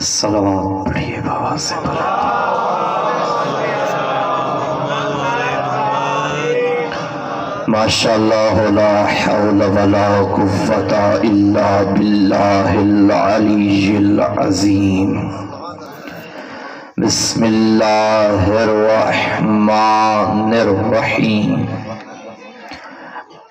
صلوات پڑھیے بابا سے ماشاءاللہ لا حول ولا قوة الا باللہ العلی العظیم بسم اللہ الرحمن الرحیم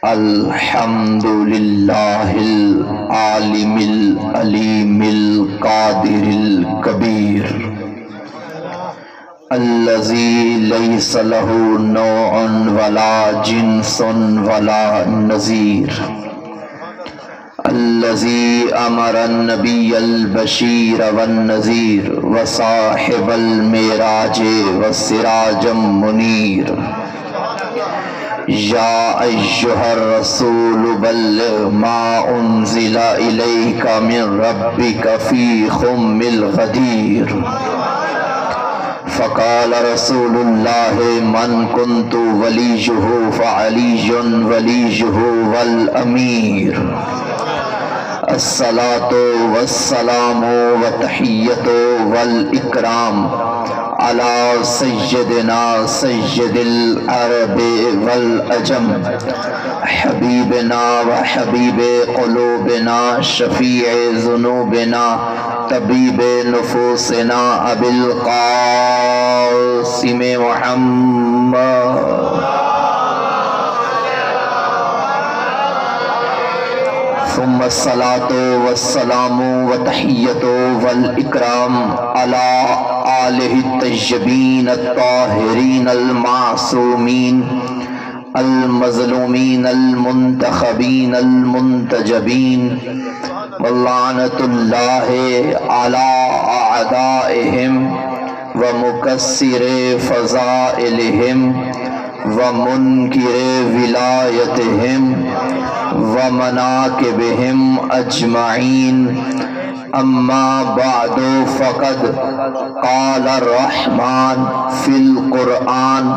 الحمدللہ العالم العلیم القادر الکبیر الذی لیس له نوع ولا جنس ولا نظیر الذی امر النبی البشیر والنذیر وصاحب المعراج والسراج منیر یا ایہا الرسول بلغ ما انزل الیک من ربک فی خم الغدیر فقال رسول اللہ من کنت ولیہ فعلی ولیہ والامیر الصلاة والسلام والتحیۃ والاکرام علی سیدنا سید العرب والعجم حبیبنا وحبیب قلوبنا شفیع ذنوبنا طبیب نفوسنا ابی القاسم محمد ثم الصلاة والسلام والتحیۃ والاکرام علی آلہ الطیبین الطاہرین المعصومین المظلومین المنتخبین المنتجبین واللعنۃ اللہ علی اعدائہم ومکسر فضائلہم ومنکر ولایتہم ومناکبہم اجمعین اما بعد فقد قال الرحمن فی القرآن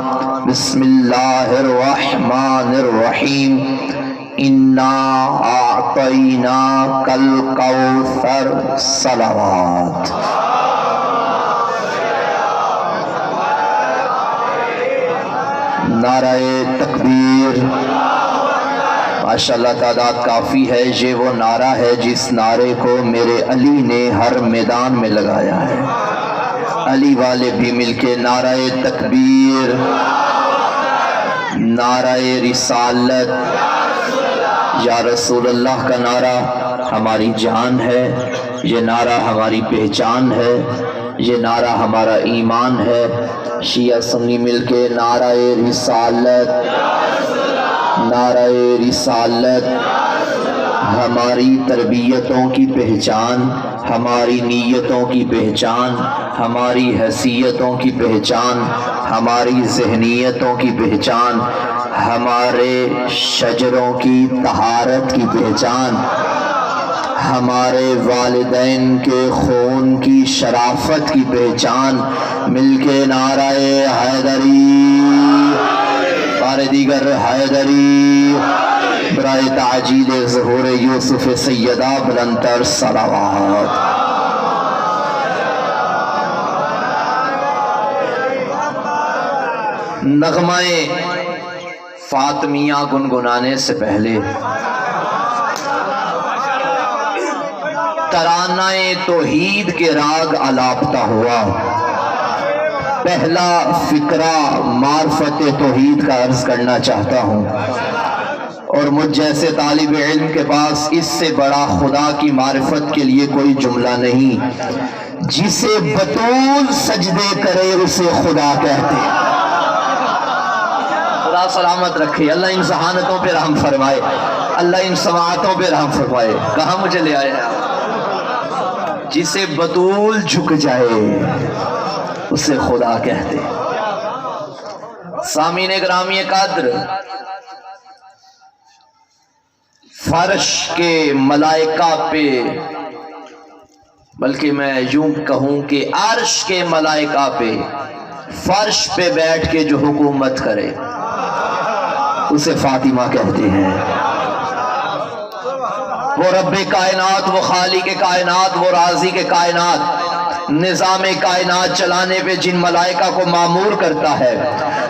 بسم اللہ الرحمن الرحیم انا اعطیناک الکوثر صلوات نعرہ تکبیر ماشاءاللہ تعداد کافی ہے. یہ وہ نعرہ ہے جس نعرے کو میرے علی نے ہر میدان میں لگایا ہے. علی والے بھی مل کے نعرہ تکبیر، نعرہ رسالت، یا رسول اللہ کا نعرہ ہماری جان ہے، یہ نعرہ ہماری پہچان ہے، یہ نعرہ ہمارا ایمان ہے. شیعہ سنی مل کے نعرہ رسالت، نعرہ رسالت ہماری تربیتوں کی پہچان، ہماری نیتوں کی پہچان، ہماری حیثیتوں کی پہچان، ہماری ذہنیتوں کی پہچان، ہمارے شجروں کی طہارت کی پہچان، ہمارے والدین کے خون کی شرافت کی پہچان. مل کے نعرہ حیدری، بار دیگر حیدری، برائے تعجیل ظہور یوسف سیدہ بلندتر صلوات. نغمہ فاطمیہ گنگنانے سے پہلے ترانہ توحید کے راگ الاپتا ہوا. پہلا فقرہ معرفت توحید کا عرض کرنا چاہتا ہوں، اور مجھ جیسے طالب علم کے پاس اس سے بڑا خدا کی معرفت کے لیے کوئی جملہ نہیں. جسے بطول سجدے کرے اسے خدا کہتے ہیں. خدا سلامت رکھے، اللہ ان ذہانتوں پہ رحم فرمائے، اللہ ان سماعتوں پہ رحم فرمائے. کہاں مجھے لے آئے ہیں؟ جسے بطول جھک جائے اسے خدا کہتے. سامعین گرامی قدر، فرش کے ملائکہ پہ، بلکہ میں یوں کہوں کہ عرش کے ملائکہ پہ فرش پہ بیٹھ کے جو حکومت کرے اسے فاطمہ کہتے ہیں. وہ رب کائنات، وہ خالق کائنات، وہ رازق کائنات نظام کائنات چلانے پہ جن ملائکہ کو مامور کرتا ہے،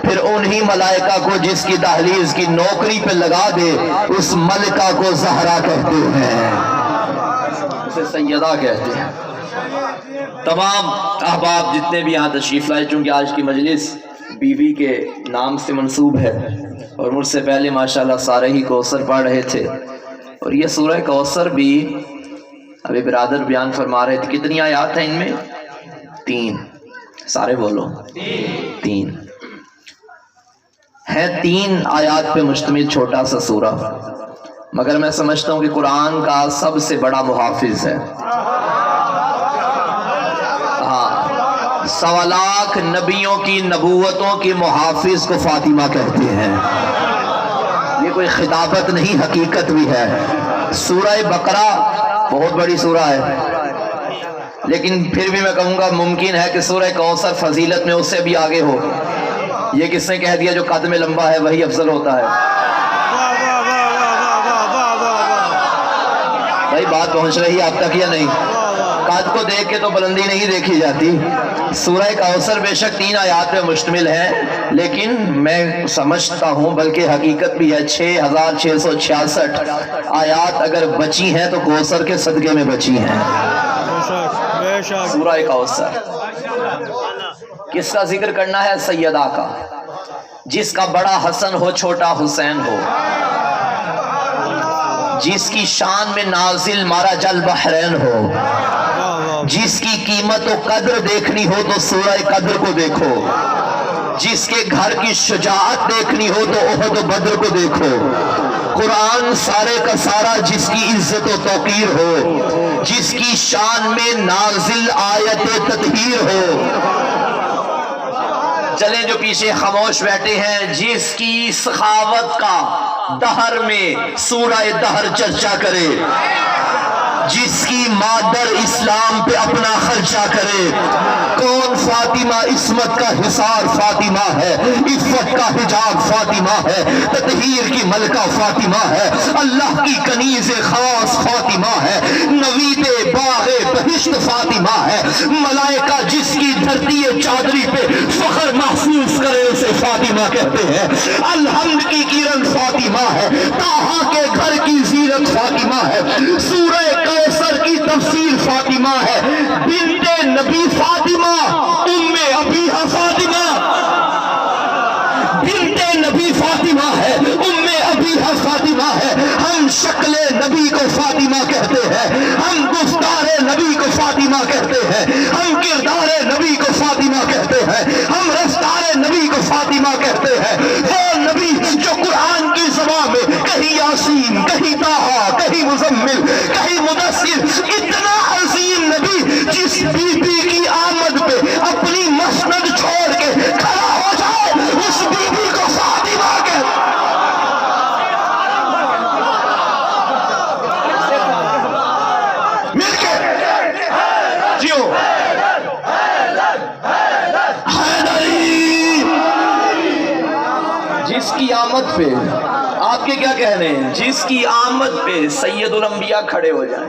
پھر انہی ملائکہ کو جس کی دہلیز کی نوکری پہ لگا دے، اس ملکہ کو زہرا کہتے ہیں، اسے سیدہ کہتے ہیں۔ تمام احباب جتنے بھی یہاں تشریف لائے، چونکہ آج کی مجلس بیوی کے نام سے منسوب ہے اور مجھ سے پہلے ماشاءاللہ سارے ہی کوثر پڑھ رہے تھے، اور یہ سورہ کوثر بھی ابھی برادر بیان فرما رہے تھے۔ کتنی آیات ہیں ان میں؟ 3۔ سارے بولو 3 ہے۔ 3 آیات پہ مشتمل چھوٹا سا سورہ، مگر میں سمجھتا ہوں کہ قرآن کا سب سے بڑا محافظ ہے۔ 1.25 لاکھ نبیوں کی نبوتوں کی محافظ کو فاطمہ کہتے ہیں۔ یہ کوئی خطابت نہیں، حقیقت بھی ہے۔ سورہ بقرہ بہت بڑی سورہ ہے، لیکن پھر بھی میں کہوں گا ممکن ہے کہ سورہ کوثر فضیلت میں اس سے بھی آگے ہو۔ یہ کس نے کہہ دیا جو قد میں لمبا ہے وہی افضل ہوتا ہے؟ بھائی بات پہنچ رہی ہے آپ تک یا نہیں؟ قد کو دیکھ کے تو بلندی نہیں دیکھی جاتی۔ سورہ کوثر بے شک 3 آیات پہ مشتمل ہے، لیکن میں سمجھتا ہوں بلکہ حقیقت بھی ہے 6666 آیات اگر بچی ہیں تو کوثر کے صدقے میں بچی ہیں۔ سورہ کوثر کس کا ذکر کرنا ہے؟ سیدہ کا، جس کا بڑا حسن ہو چھوٹا حسین ہو، جس کی شان میں نازل مارا جل بحرین ہو، جس کی قیمت و قدر دیکھنی ہو تو سورہ قدر کو دیکھو، جس کے گھر کی شجاعت دیکھنی ہو تو احد و بدر کو دیکھو۔ قرآن سارے کا سارا جس کی عزت و توقیر ہو، جس کی شان میں نازل آیت تطہیر ہو۔ چلیں جو پیچھے خاموش بیٹھے ہیں، جس کی سخاوت کا دہر میں سورہ دہر چرچا کرے، جس کی مادر اسلام پہ اپنا خرچہ کرے۔ کون فاطمہ؟ عصمت کا حصار فاطمہ ہے، عفت کا حجاب فاطمہ ہے، تطہیر کی ملکہ فاطمہ ہے، اللہ کی کنیز خاص فاطمہ ہے، نوید باغ بہشت فاطمہ ہے، ملائکہ جس کی دھرتی چادری پہ فخر محسوس کرے اسے فاطمہ کہتے ہیں، الحمد کی کرن فاطمہ ہے، طٰہٰ کے گھر کی زینت فاطمہ ہے، سورہ کوثر کی تفسیر فاطمہ ہے، بنت نبی فاطمہ، ام ابیہا فاطمہ، بنت نبی فاطمہ ہے، ام ابیہا فاطمہ ہے۔ ہم شکل نبی کو فاطمہ کہتے ہیں، ہم گفتار نبی کو فاطمہ کہتے ہیں، ہم کردار نبی کو فاطمہ کہتے ہیں، ہم رفتار نبی کو فاطمہ کہتے ہیں۔ وہ نبی جو قرآن کی زبان میں کہیں یاسین، کہیں طٰہٰ، کہیں مزمل، کہیں مدثر، اتنا عظیم نبی جس بی بی کی آمد پہ اپنی مسند چھوڑ کے کھڑا ہو جائے، اس بی بی کو فاطمہ کہتے ہیں۔ مل کے جیو حیدری، جس کی آمد پہ آپ کے کیا کہنے ہیں؟ جس کی آمد پہ سید الانبیاء کھڑے ہو جائیں۔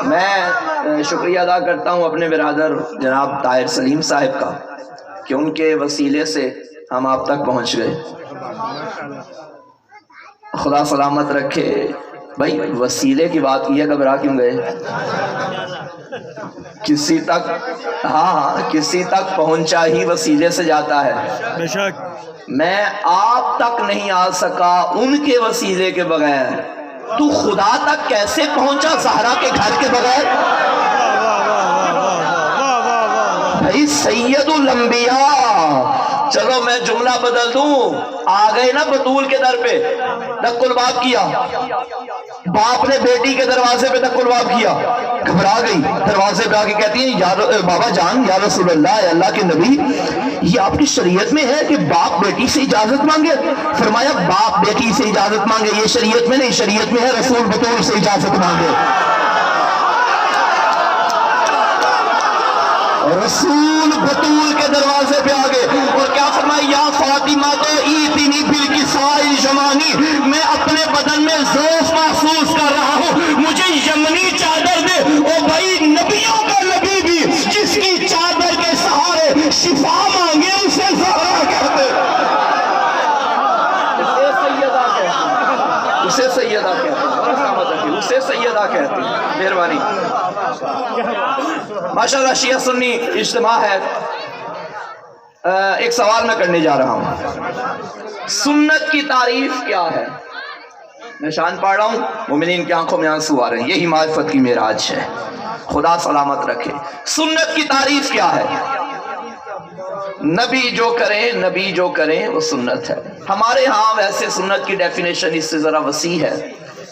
میں شکریہ ادا کرتا ہوں اپنے برادر جناب طاہر سلیم صاحب کا کہ ان کے وسیلے سے ہم آپ تک پہنچ گئے۔ خدا سلامت رکھے۔ بھائی وسیلے کی بات کی ہے، گھبرا کیوں گئے؟ کسی تک کسی تک پہنچا ہی وسیلے سے جاتا ہے۔ بے شک میں آپ تک نہیں آ سکا ان کے وسیلے کے بغیر، تو خدا تک کیسے پہنچا زہرا کے گھر کے بغیر؟ بھائی سید الانبیاء، چلو میں جملہ بدل دوں، آ گئے نا بطول کے در پہ، دق الباب کیا، باپ نے بیٹی کے دروازے پہ دق الباب کیا، گھبرا گئی، دروازے پہ آ کے کہتی ہیں بابا جان یا رسول اللہ، اللہ کے نبی، یہ آپ کی شریعت میں ہے کہ باپ بیٹی سے اجازت مانگے؟ فرمایا باپ بیٹی سے اجازت مانگے یہ شریعت میں نہیں، شریعت میں ہے رسول بطول سے اجازت مانگے۔ رسول بطول کے دروازے پہ آ گئے اور کیا فرمایا؟ یا فاطمہ تو ایتنی بالکسائل جمانی، میں اپنے بدن میں ذوف محسوس کر رہا ہوں، مجھے یمنی چادر دے۔ او بھائی، نبیوں کا نبی بھی جس کی چادر کے سہارے شفا مانگے اسے زہرا کہتے، اسے سیدہ کہتے، اسے سیدہ کہتے۔ مہربانی۔ ماشاءاللہ شیعہ سنی اجتماع ہے۔ ایک سوال میں کرنے جا رہا ہوں، سنت کی تعریف کیا ہے؟ میں شان پڑھ رہا ہوں، مومنین کی آنکھوں میں آنسو آ رہے ہیں، یہی معرفت کی معراج ہے، خدا سلامت رکھے۔ سنت کی تعریف کیا ہے؟ نبی جو کریں وہ سنت ہے۔ ہمارے ہاں ویسے سنت کی ڈیفینیشن اس سے ذرا وسیع ہے۔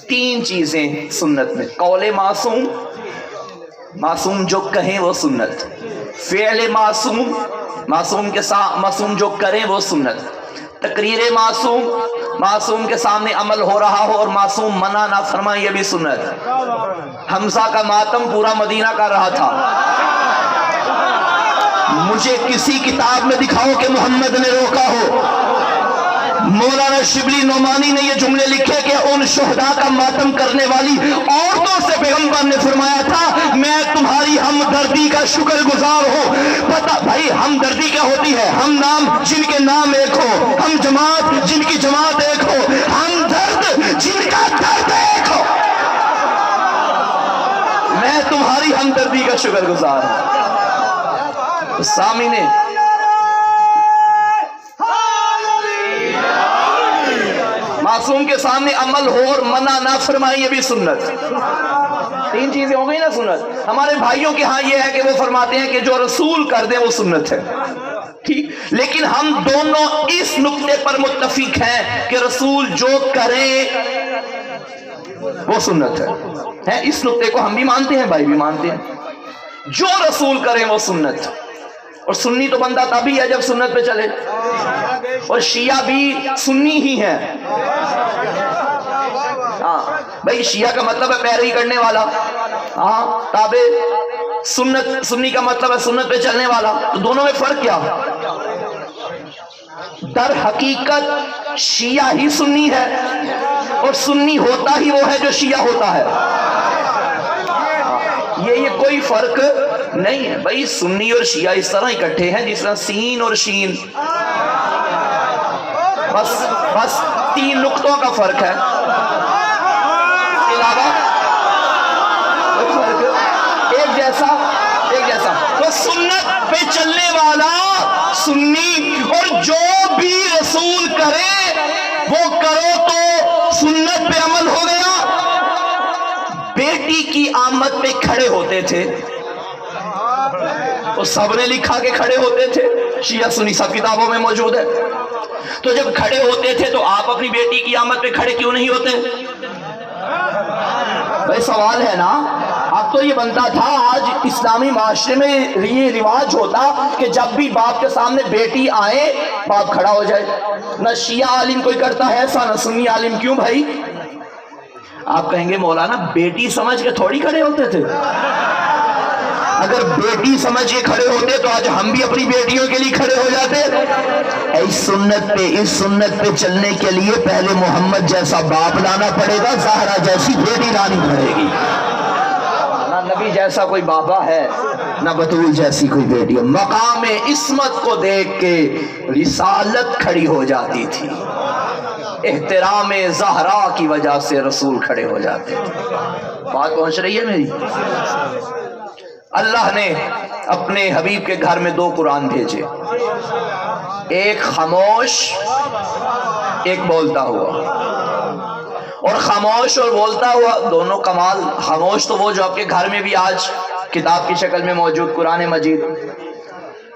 3 چیزیں سنت میں: قول معصوم، معصوم جو کہیں وہ سنت، فعل معصوم، معصوم کے ساتھ معصوم جو کریں وہ سنت، تقریر معصوم، معصوم کے سامنے عمل ہو رہا ہو اور معصوم منع نہ فرمائے، یہ بھی سنت۔ حمزہ کا ماتم پورا مدینہ کر رہا تھا، مجھے کسی کتاب میں دکھاؤ کہ محمد نے روکا ہو۔ مولانا شبلی نعمانی نے یہ جملے لکھے کہ ان شہداء کا ماتم کرنے والی عورتوں سے پیغمبر نے فرمایا تھا میں تمہاری ہمدردی کا شکر گزار ہوں۔ پتہ بھائی ہمدردی کیا ہوتی ہے؟ ہم نام جن کے نام ایک ہو، ہم جماعت جن کی جماعت ایک ہو، ہم درد جن کا درد ایک ہو، میں تمہاری ہمدردی کا شکر گزار ہوں۔ سامعین، معصوم کے سامنے عمل ہو اور منع نہ فرمائے، یہ بھی سنت۔ 3 چیزیں ہو گئی نا سنت۔ ہمارے بھائیوں کے ہاں یہ ہے کہ وہ فرماتے ہیں کہ جو رسول کر دے وہ سنت ہے، ٹھیک، لیکن ہم دونوں اس نقطے پر متفق ہیں کہ رسول جو کرے وہ سنت ہے۔ اس نقطے کو ہم بھی مانتے ہیں، بھائی بھی مانتے ہیں، جو رسول کرے وہ سنت۔ اور سنی تو بندہ تبھی ہے جب سنت پہ چلے، اور شیعہ بھی سنی ہی ہے۔ ہاں بھائی، شیعہ کا مطلب ہے پیروی کرنے والا، ہاں تابع، سنت سنی کا مطلب ہے سنت پہ چلنے والا۔ تو دونوں میں فرق کیا؟ در حقیقت شیعہ ہی سنی ہے، اور سنی ہوتا ہی وہ ہے جو شیعہ ہوتا ہے۔ یہ کوئی فرق نہیں ہے بھائی، سنی اور شیعہ اس طرح اکٹھے ہیں جس طرح سین اور شین، بس 3 نقطوں کا فرق ہے، اس کے علاوہ کوئی فرق، ایک جیسا۔ تو سنت پہ چلنے والا سنی، اور جو بھی رسول کرے وہ کرو تو سنت پہ عمل ہو گیا۔ بیٹی کی آمد پہ کھڑے ہوتے تھے، وہ سب نے لکھا کہ کھڑے ہوتے تھے، شیعہ سنی سب کتابوں میں موجود ہے۔ تو جب کھڑے ہوتے تھے تو آپ اپنی بیٹی کی آمد پہ کھڑے کیوں نہیں ہوتے؟ بھائی سوال ہے نا۔ اب تو یہ بنتا تھا، آج اسلامی معاشرے میں یہ رواج ہوتا کہ جب بھی باپ کے سامنے بیٹی آئے باپ کھڑا ہو جائے۔ نہ شیعہ عالم کوئی کرتا ہے ایسا، نہ سنی عالم۔ کیوں بھائی؟ آپ کہیں گے مولانا بیٹی سمجھ کے تھوڑی کھڑے ہوتے تھے، اگر بیٹی سمجھ کے کھڑے ہوتے تو آج ہم بھی اپنی بیٹیوں کے لیے کھڑے ہو جاتے۔ اس سنت پہ چلنے کے لیے پہلے محمد جیسا باپ لانا پڑے گا، زہرا جیسی بیٹی لانی پڑے گی۔ نہ نبی جیسا کوئی بابا ہے، نہ بطول جیسی کوئی بیٹی ہے۔ مقام عصمت کو دیکھ کے رسالت کھڑی ہو جاتی تھی، احترام زہرا کی وجہ سے رسول کھڑے ہو جاتے تھے۔ بات پہنچ رہی ہے میری؟ اللہ نے اپنے حبیب کے گھر میں 2 قرآن بھیجے، ایک خاموش، ایک بولتا ہوا۔ اور خاموش اور بولتا ہوا دونوں کمال۔ خاموش تو وہ جو آپ کے گھر میں بھی آج کتاب کی شکل میں موجود قرآن مجید،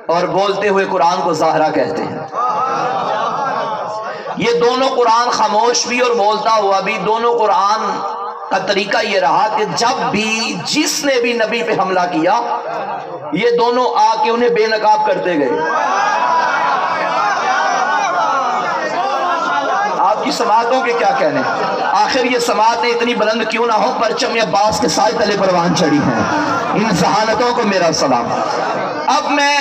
اور بولتے ہوئے قرآن کو زہرا کہتے ہیں۔ یہ دونوں قرآن، خاموش بھی اور بولتا ہوا بھی، دونوں قرآن کا طریقہ یہ رہا کہ جب بھی جس نے بھی نبی پہ حملہ کیا یہ دونوں آ کے انہیں بے نقاب کرتے گئے۔ آپ کی سماعتوں کے کیا کہنے؟ آخر یہ سماعتیں اتنی بلند کیوں نہ ہو، پرچم عباس کے سائے تلے پروان چڑھی ہیں۔ ان ذہانتوں کو میرا سلام۔ اب میں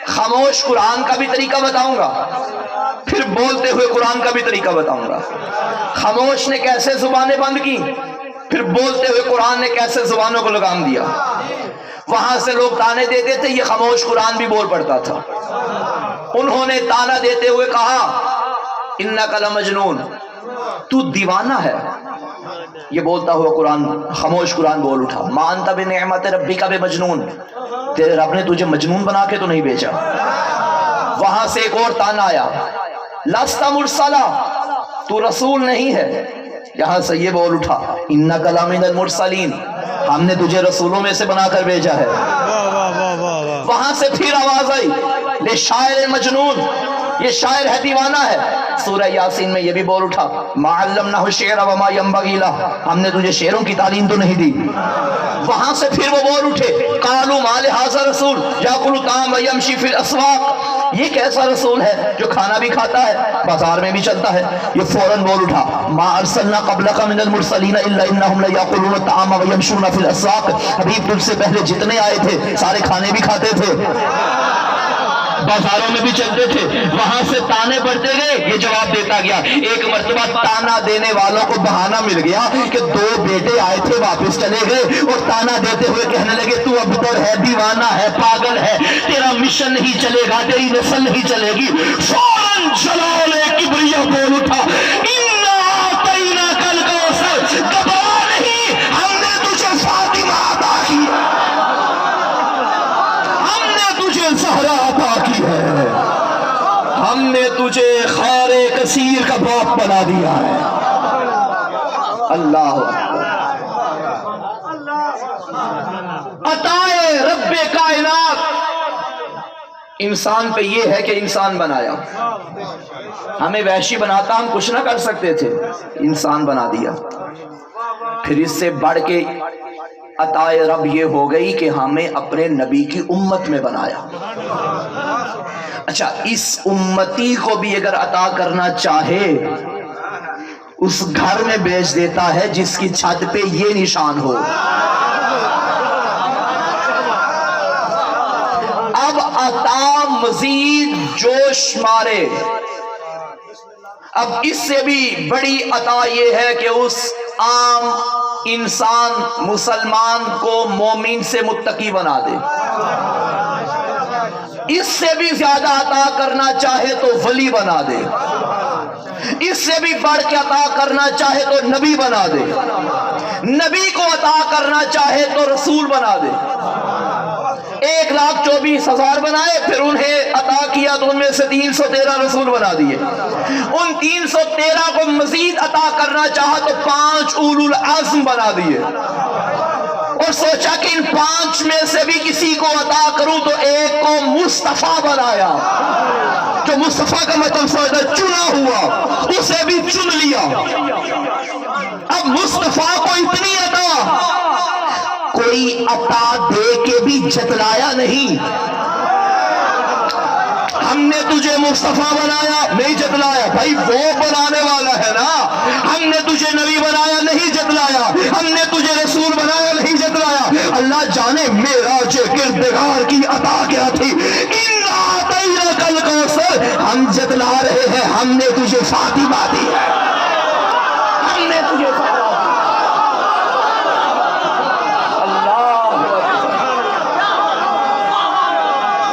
خاموش قرآن کا بھی طریقہ بتاؤں گا، پھر بولتے ہوئے قرآن کا بھی طریقہ بتاؤں گا۔ خاموش نے کیسے زبانیں بند کی، پھر بولتے ہوئے قرآن نے کیسے زبانوں کو لگام دیا۔ وہاں سے لوگ تانے دیتے تھے، یہ خاموش قرآن بھی بول پڑتا تھا۔ انہوں نے تانا دیتے ہوئے کہا انک لمجنون، تو دیوانہ ہے۔ یہ بولتا ہوا قرآن، خاموش قرآن بول اٹھا ما انت بنعمت ربک بمجنون، تیرے رب نے تجھے مجنون بنا کے تو نہیں بھیجا۔ وہاں سے ایک اور تانا آیا لست مرسلا، تو رسول نہیں ہے۔ یہاں سے یہ بول اٹھا انک لمن المرسلین، ہم نے تجھے رسولوں میں سے بنا کر بھیجا ہے۔ وہاں سے پھر آواز آئی لے شاعر مجنون، یہ شاعر ہے، دیوانہ ہے۔ سورہ یاسین میں یہ بھی بول اٹھا ما علمنہ الشعر وما ينبغی لہ، ہم نے تجھے شعروں کی تعلیم تو نہیں دی۔ وہاں سے پھر وہ بول اٹھے قالوا ما لہذا رسول یاکل الطعام ویمشی فی الاسواق، یہ کیسا رسول ہے جو کھانا بھی کھاتا ہے بازار میں بھی چلتا ہے۔ یہ فوراً بول اٹھا ما ارسلنا قبلک من المرسلین الا انہم لیاکلون الطعام ویمشون فی الاسواق، حبیب تجھ سے پہلے جتنے آئے تھے سارے کھانے بھی کھاتے تھے، بازاروں میں بھی چلتے تھے۔ وہاں سے تانے پڑتے گئے، یہ جواب دیتا گیا۔ ایک مرتبہ تانا دینے والوں کو بہانہ مل گیا کہ دو بیٹے آئے تھے واپس چلے گئے، اور تانا دیتے ہوئے کہنے لگے تو ابتر ہے، دیوانہ ہے، پاگل ہے، تیرا مشن نہیں چلے گا، تیری نسل نہیں چلے گی۔ فوراً جلال کبریہ بول اٹھا انا اعطیناک الکوثر، گھبرا نہیں، ہم نے تجھے فاطمہ عطا کی، ہم نے تجھے زہرا عطا کی ہے، ہم نے تجھے خیر کثیر کا باپ بنا دیا ہے۔ اللہ عطائے رب کائنات انسان پہ یہ ہے کہ انسان بنایا، ہمیں وحشی بناتا ہم کچھ نہ کر سکتے تھے، انسان بنا دیا۔ پھر اس سے بڑھ کے عطائے رب یہ ہو گئی کہ ہمیں اپنے نبی کی امت میں بنایا۔ اچھا، اس امتی کو بھی اگر عطا کرنا چاہے اس گھر میں بیچ دیتا ہے جس کی چھت پہ یہ نشان ہو۔ اب عطا مزید جوش مارے، اب اس سے بھی بڑی عطا یہ ہے کہ اس عام انسان مسلمان کو مومن سے متقی بنا دے۔ اس سے بھی زیادہ عطا کرنا چاہے تو ولی بنا دے، اس سے بھی بڑھ کے عطا کرنا چاہے تو نبی بنا دے، نبی کو عطا کرنا چاہے تو رسول بنا دے۔ 1,24,000 بنائے، پھر انہیں عطا کیا تو ان میں سے 313 رسول بنا دیے۔ ان 313 کو مزید عطا کرنا چاہا تو 5 اولو العزم بنا دیے، اور سوچا کہ ان 5 میں سے بھی کسی کو عطا کروں تو ایک کو مصطفیٰ بنایا، جو مصطفیٰ کا مطلب سمجھتا چنا ہوا، اسے بھی چن لیا۔ اب مصطفیٰ کو اتنی عطا، کوئی عطا دے کے بھی جتلایا نہیں۔ ہم نے تجھے مصطفیٰ بنایا، نہیں جتلایا، بھائی وہ بنانے والا ہے نا۔ ہم نے تجھے نبی بنایا، نہیں جتلایا۔ ہم نے تجھے رسول بنایا، نہیں جتلایا۔ اللہ جانے معراج کردگار کی عطا کیا تھی۔ انا اعطیناک الکوثر، ہم جتلا رہے ہیں، ہم نے تجھے فاطمہ دی ہے، ہم نے تجھے فاطمہ۔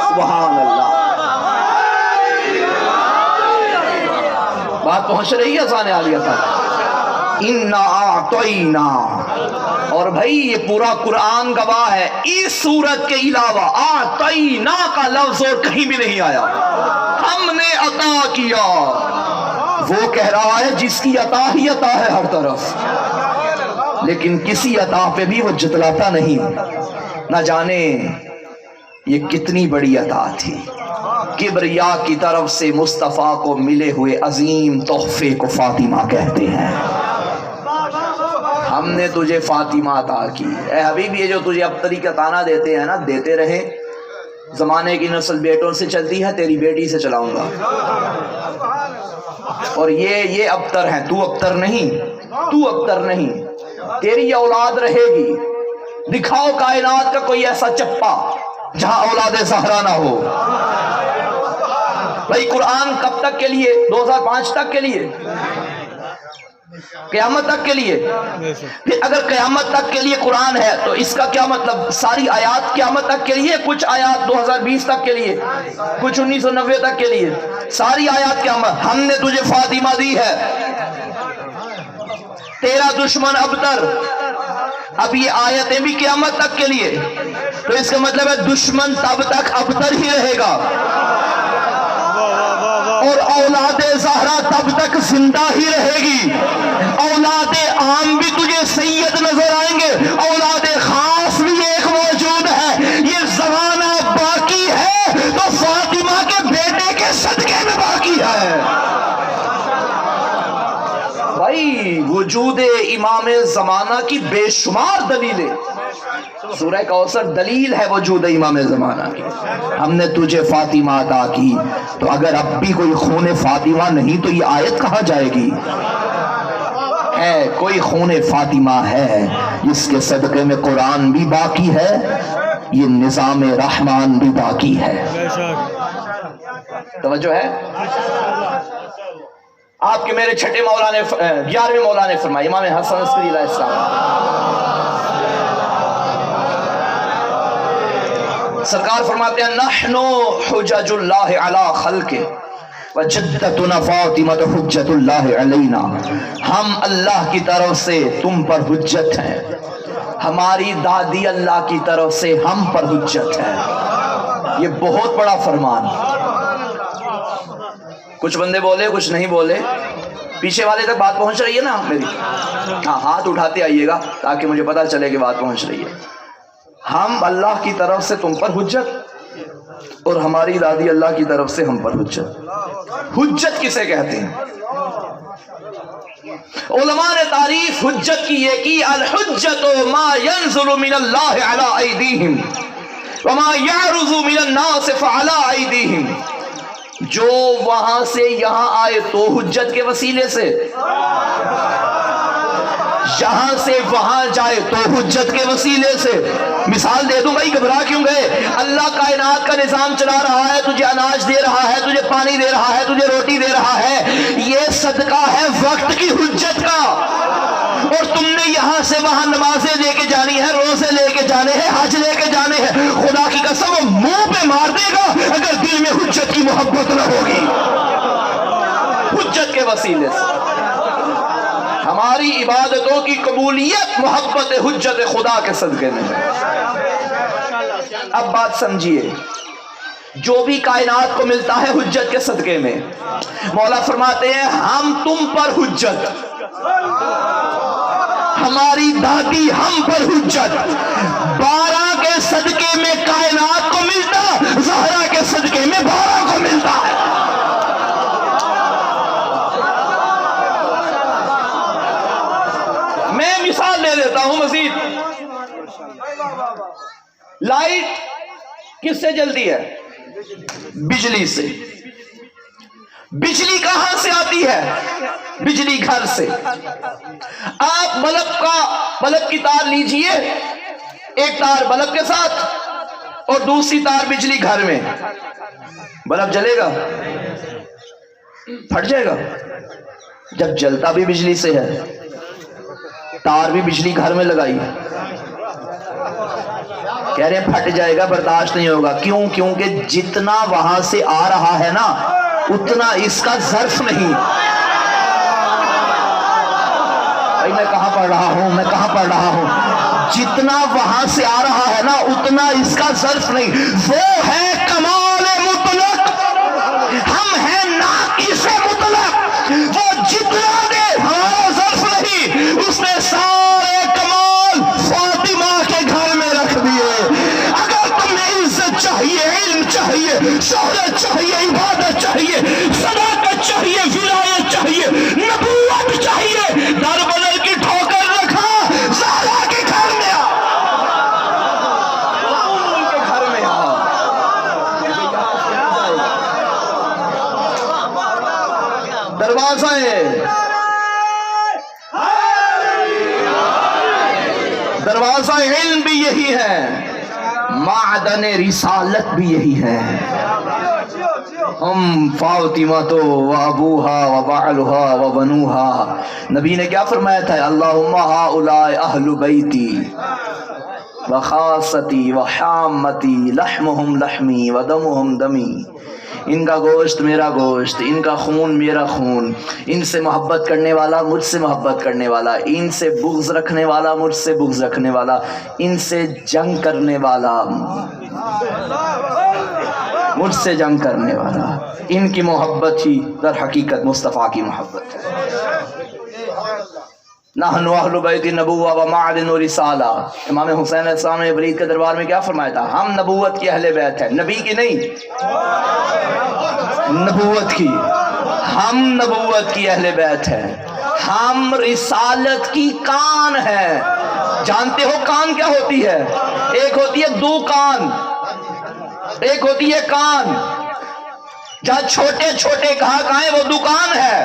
سبحان اللہ، بات پہنچ رہی ہے ذان عالیہ تک۔ انا اعطینا، اور بھائی یہ پورا قرآن گواہ ہے، اس سورت کے علاوہ اعطینا کا لفظ اور کہیں بھی نہیں آیا۔ ہم نے عطا کیا، وہ کہہ رہا ہے جس کی عطا ہی عطا ہے ہر طرف، لیکن کسی عطا پہ بھی وہ جتلاتا نہیں۔ نہ جانے یہ کتنی بڑی عطا تھی، کبریا کی طرف سے مصطفیٰ کو ملے ہوئے عظیم تحفے کو فاطمہ کہتے ہیں۔ ہم نے تجھے فاطمہ عطا کی۔ اے حبیب، یہ جو تجھے ابتری کا تانا دیتے ہیں نا، دیتے رہے، زمانے کی نسل بیٹوں سے چلتی ہے، تیری بیٹی سے چلاؤں گا، اور یہ ابتر ہیں، تو ابتر نہیں، تو ابتر نہیں، تیری یہ اولاد رہے گی۔ دکھاؤ کائنات کا کوئی ایسا چپا جہاں اولاد زہرا نہ ہو۔ بھائی قرآن کب تک کے لیے؟ 2005 تک کے لیے؟ قیامت تک کے لیے؟ پھر اگر قیامت تک کے لیے قرآن ہے تو اس کا کیا مطلب ساری آیات قیامت تک کے لیے؟ کچھ آیات 2020 تک کے لیے، کچھ 1990 تک کے لیے، ساری آیات قیامت۔ ہم نے تجھے فاطمہ دی ہے، تیرا دشمن ابتر، اب یہ آیتیں بھی قیامت تک کے لیے، تو اس کا مطلب ہے دشمن تب تک ابتر ہی رہے گا، اور اولاد زہرا تب تک زندہ ہی رہے گی۔ اولاد عام بھی تجھے سید نظر آئیں گے، اولاد خاص بھی ایک موجود ہے۔ یہ زمانہ باقی ہے تو فاطمہ کے بیٹے کے صدقے میں باقی ہے۔ بھائی وجود امام زمانہ کی بے شمار دلیلیں، سورہ کوثر دلیل ہے وجود امام زمانہ کی۔ ہم نے تجھے فاطمہ عطا کی، تو اگر اب بھی کوئی خون فاطمہ نہیں تو یہ آیت کہاں جائے گی؟ ہے کوئی خون فاطمہ ہے جس کے صدقے میں قرآن بھی باقی ہے، یہ نظام رحمان بھی باقی ہے۔ توجہ ہے؟ آپ کے میرے چھٹے مولا نے 11ویں مولا نے فرمایا، امام حسن عسکری علیہ السلام سرکار فرماتے ہیں نحن حجج اللہ علی خلقہ وجدتنا فاطمہ حجت اللہ علینا، ہم اللہ کی طرف سے تم پر حجت ہیں، ہماری دادی اللہ کی طرف سے ہم پر حجت ہے۔ یہ بہت بڑا فرمان۔ کچھ بندے بولے کچھ نہیں بولے، پیچھے والے تک بات پہنچ رہی ہے نا میری؟ ہاں ہاتھ اٹھاتے آئیے گا تاکہ مجھے پتا چلے کہ بات پہنچ رہی ہے۔ ہم اللہ کی طرف سے تم پر حجت اور ہماری دادی اللہ کی طرف سے ہم پر حجت۔ حجت کسے کہتے ہیں؟ علماء نے تعریف حجت کی یہ کی، الحجت ما ينزل من اللہ علی ایدیہم وما یعرض من الناس فعلی ایدیہم، جو وہاں سے یہاں آئے تو حجت کے وسیلے سے، یہاں سے وہاں جائے تو حجت کے وسیلے سے۔ مثال دے دوں بھائی، گھبرا کیوں گئے؟ اللہ کائنات کا نظام چلا رہا ہے، تجھے اناج دے رہا ہے، تجھے پانی دے رہا ہے، تجھے روٹی دے رہا ہے، یہ صدقہ ہے وقت کی حجت کا۔ اور تم نے یہاں سے وہاں نمازیں لے کے جانی ہے، روزے لے کے جانے ہیں، حج لے کے جانے ہیں، خدا کی قسم وہ منہ پہ مار دے گا اگر دل میں حجت کی محبت نہ ہوگی۔ حجت کے وسیلے سے ہماری عبادتوں کی قبولیت محبت حجت خدا کے صدقے میں ہے۔ اب بات سمجھیے، جو بھی کائنات کو ملتا ہے حجت کے صدقے میں، مولا فرماتے ہیں ہم تم پر حجت، ہماری دادی ہم پر حجت۔ 12 کے صدقے میں کائنات کو ملتا، زہرا کے صدقے میں 12 کو ملتا ہے۔ میں مثال دے دیتا ہوں مزید۔ لائٹ کس سے جلتی ہے؟ بجلی سے۔ بجلی کہاں سے آتی ہے؟ بجلی گھر سے۔ آپ بلب کی تار لیجئے، ایک تار بلب کے ساتھ اور دوسری تار بجلی گھر میں، بلب جلے گا؟ پھٹ جائے گا؟ جب جلتا بھی بجلی سے ہے، تار بھی بجلی گھر میں لگائی، کہہ رہے ہیں پھٹ جائے گا، برداشت نہیں ہوگا۔ کیوں؟ کیونکہ جتنا وہاں سے آ رہا ہے نا اتنا اس کا ظرف نہیں۔ بھائی میں کہاں پڑھ رہا ہوں؟ جتنا وہاں سے آ رہا ہے نا اتنا اس کا ظرف نہیں۔ وہ ہے کمال مطلق، ہم ہیں ناقص مطلق۔ وہ جتنا دے ہمارا ظرف نہیں، اس نے سارے کمال فاطمہ کے گھر میں رکھ دیے۔ اگر تمہیں عزت چاہیے، علم چاہیے، شہرت چاہیے، عبادت چاہیے، صداقت چاہیے، ولایت چاہیے، نبوت چاہیے، در بدر کی ٹھوکر رکھا، زہرا کے گھر میں آ، کے گھر میں آ۔ دروازہ ہے، دروازہ علم بھی یہی ہے، معدن رسالت بھی یہی ہے۔ ہم فاطمہ تو و ابوہا و بعلہا و بنوہا. نبی نے کیا فرمایا تھا؟ اللہم ہؤلاء اہل بیتی و خاصتی و حامتی لحمہم لحمی و دمہم دمی. ان کا گوشت میرا گوشت، ان کا خون میرا خون، ان سے محبت کرنے والا مجھ سے محبت کرنے والا، ان سے بغض رکھنے والا مجھ سے بغض رکھنے والا، ان سے جنگ کرنے والا مجھ سے جنگ کرنے والا. ان کی محبت ہی در حقیقت مصطفیٰ کی محبت ہے. نحن اہل بیت نبوہ و معدن و رسالہ. امام حسین علیہ السلام نے ولید کے دربار میں کیا فرمایا تھا؟ ہم نبوت کی اہل بیت ہیں، نبی کی نہیں، نبوت کی. ہم نبوت کی اہل بیت ہیں، ہم رسالت کی کان ہیں. جانتے ہو کان کیا ہوتی ہے؟ ایک ہوتی ہے دو کان، ایک ہوتی ہے کان. جہاں چھوٹے چھوٹے گاہک آئیں وہ دکان ہے،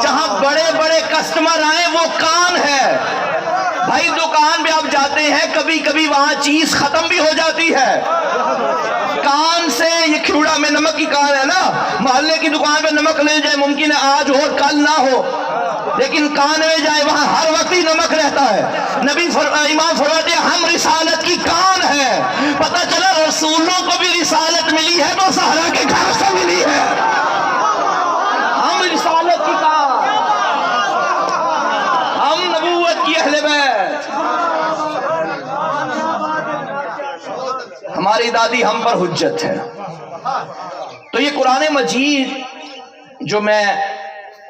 جہاں بڑے بڑے کسٹمر آئیں وہ کان ہے. بھائی دکان پہ آپ جاتے ہیں، کبھی کبھی وہاں چیز ختم بھی ہو جاتی ہے. کان سے یہ کھیوڑا میں نمک کی کان ہے نا، محلے کی دکان پہ نمک مل جائے، ممکن ہے آج ہو کل نہ ہو، لیکن کان میں جائے وہاں ہر وقت ہی نمک رہتا ہے. نبی امام فرماتے ہیں ہم رسالت کی کان ہے. پتہ چلا رسولوں کو بھی رسالت ملی ہے تو زہرا کے گھر سے ملی ہے. ہم رسالت کی کان، ہم نبوت کی اہل بیت. ہماری دادی ہم پر حجت ہے. تو یہ قرآن مجید جو میں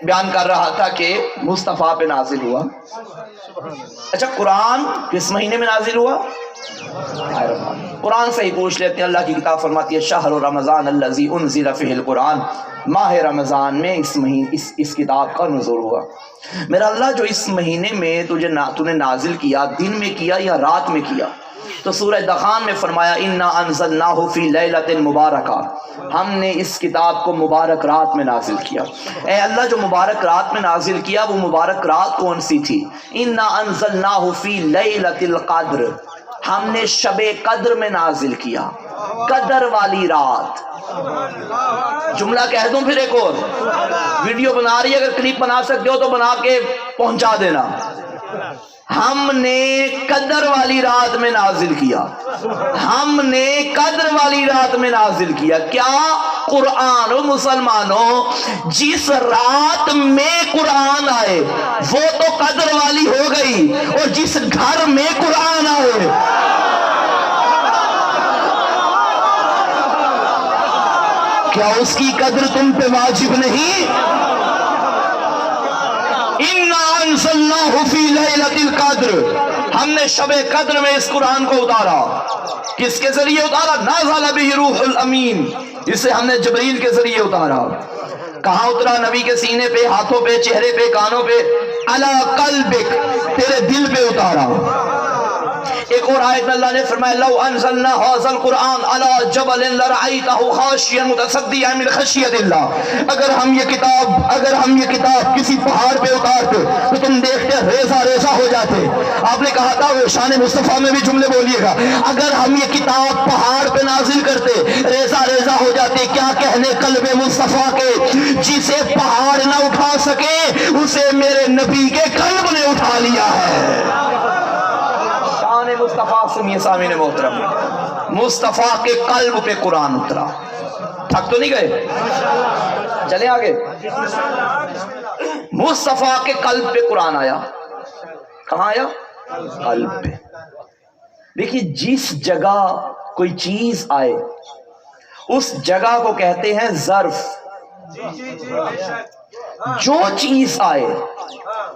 بیان کر رہا تھا کہ مصطفیٰ پہ نازل ہوا. اچھا قرآن کس مہینے میں نازل ہوا؟ قرآن سے ہی پوچھ لیتے ہیں. اللہ کی کتاب فرماتی ہے شہر رمضان الذی انزل فیہ القرآن. ماہ رمضان میں اس کتاب کا نزول ہوا. میرا اللہ جو اس مہینے میں تو نے نازل کیا، دن میں کیا یا رات میں کیا؟ تو سورہ دخان میں فرمایا انا انزلناہ فی لیلۃ مبارکہ، ہم نے اس کتاب کو مبارک رات میں نازل کیا. اے اللہ جو مبارک رات میں نازل کیا وہ مبارک رات کون سی تھی؟ انا انزلناہ فی لیلۃ القدر، ہم نے شب قدر میں نازل کیا، قدر والی رات. جملہ کہہ دوں پھر ایک اور، ویڈیو بنا رہی ہے اگر کلپ بنا سکتے ہو تو بنا کے پہنچا دینا. ہم نے قدر والی رات میں نازل کیا، ہم نے قدر والی رات میں نازل کیا. کیا؟ قرآن. مسلمانوں جس رات میں قرآن آئے وہ تو قدر والی ہو گئی، اور جس گھر میں قرآن آئے کیا اس کی قدر تم پہ واجب نہیں؟ اِنَّا أَنزَلْنَاهُ فِي لَيْلَةِ الْقَدْرِ، ہم نے شب قدر میں اس قرآن کو اتارا. کس کے ذریعے اتارا؟ نازل بِهِ روح الامین، اسے ہم نے جبریل کے ذریعے اتارا. کہاں اترا؟ نبی کے سینے پہ، ہاتھوں پہ، چہرے پہ، کانوں پہ. عَلَى قَلْبِكَ، تیرے دل پہ اتارا. ایک اور آیت میں اللہ نے فرمایا لو انزلنا هذا القرآن على جبل لرأيته خاشعا متصدعا من خشیۃ اللہ، اگر ہم یہ کتاب کسی پہاڑ پہ اتارتے تو تم دیکھتے ریزہ ریزہ ہو جاتے. آپ نے کہا تھا وہ شان مصطفیٰ میں بھی جملے بولیے گا، اگر ہم یہ کتاب پہاڑ پہ نازل کرتے ریزہ ریزہ ہو جاتے. کیا کہنے قلب مصطفیٰ کے، جسے پہاڑ نہ اٹھا سکے اسے میرے نبی کے قلب نے اٹھا لیا ہے. مصطفیٰ. سنیے سامعین محترم، مصطفیٰ کے قلب پہ قرآن اترا. تھک تو نہیں گئے؟ چلیں آگے. مصطفیٰ کے قلب پہ قرآن آیا. کہاں آیا؟ قلب پہ. دیکھیے جس جگہ کوئی چیز آئے اس جگہ کو کہتے ہیں ظرف. جو چیز آئے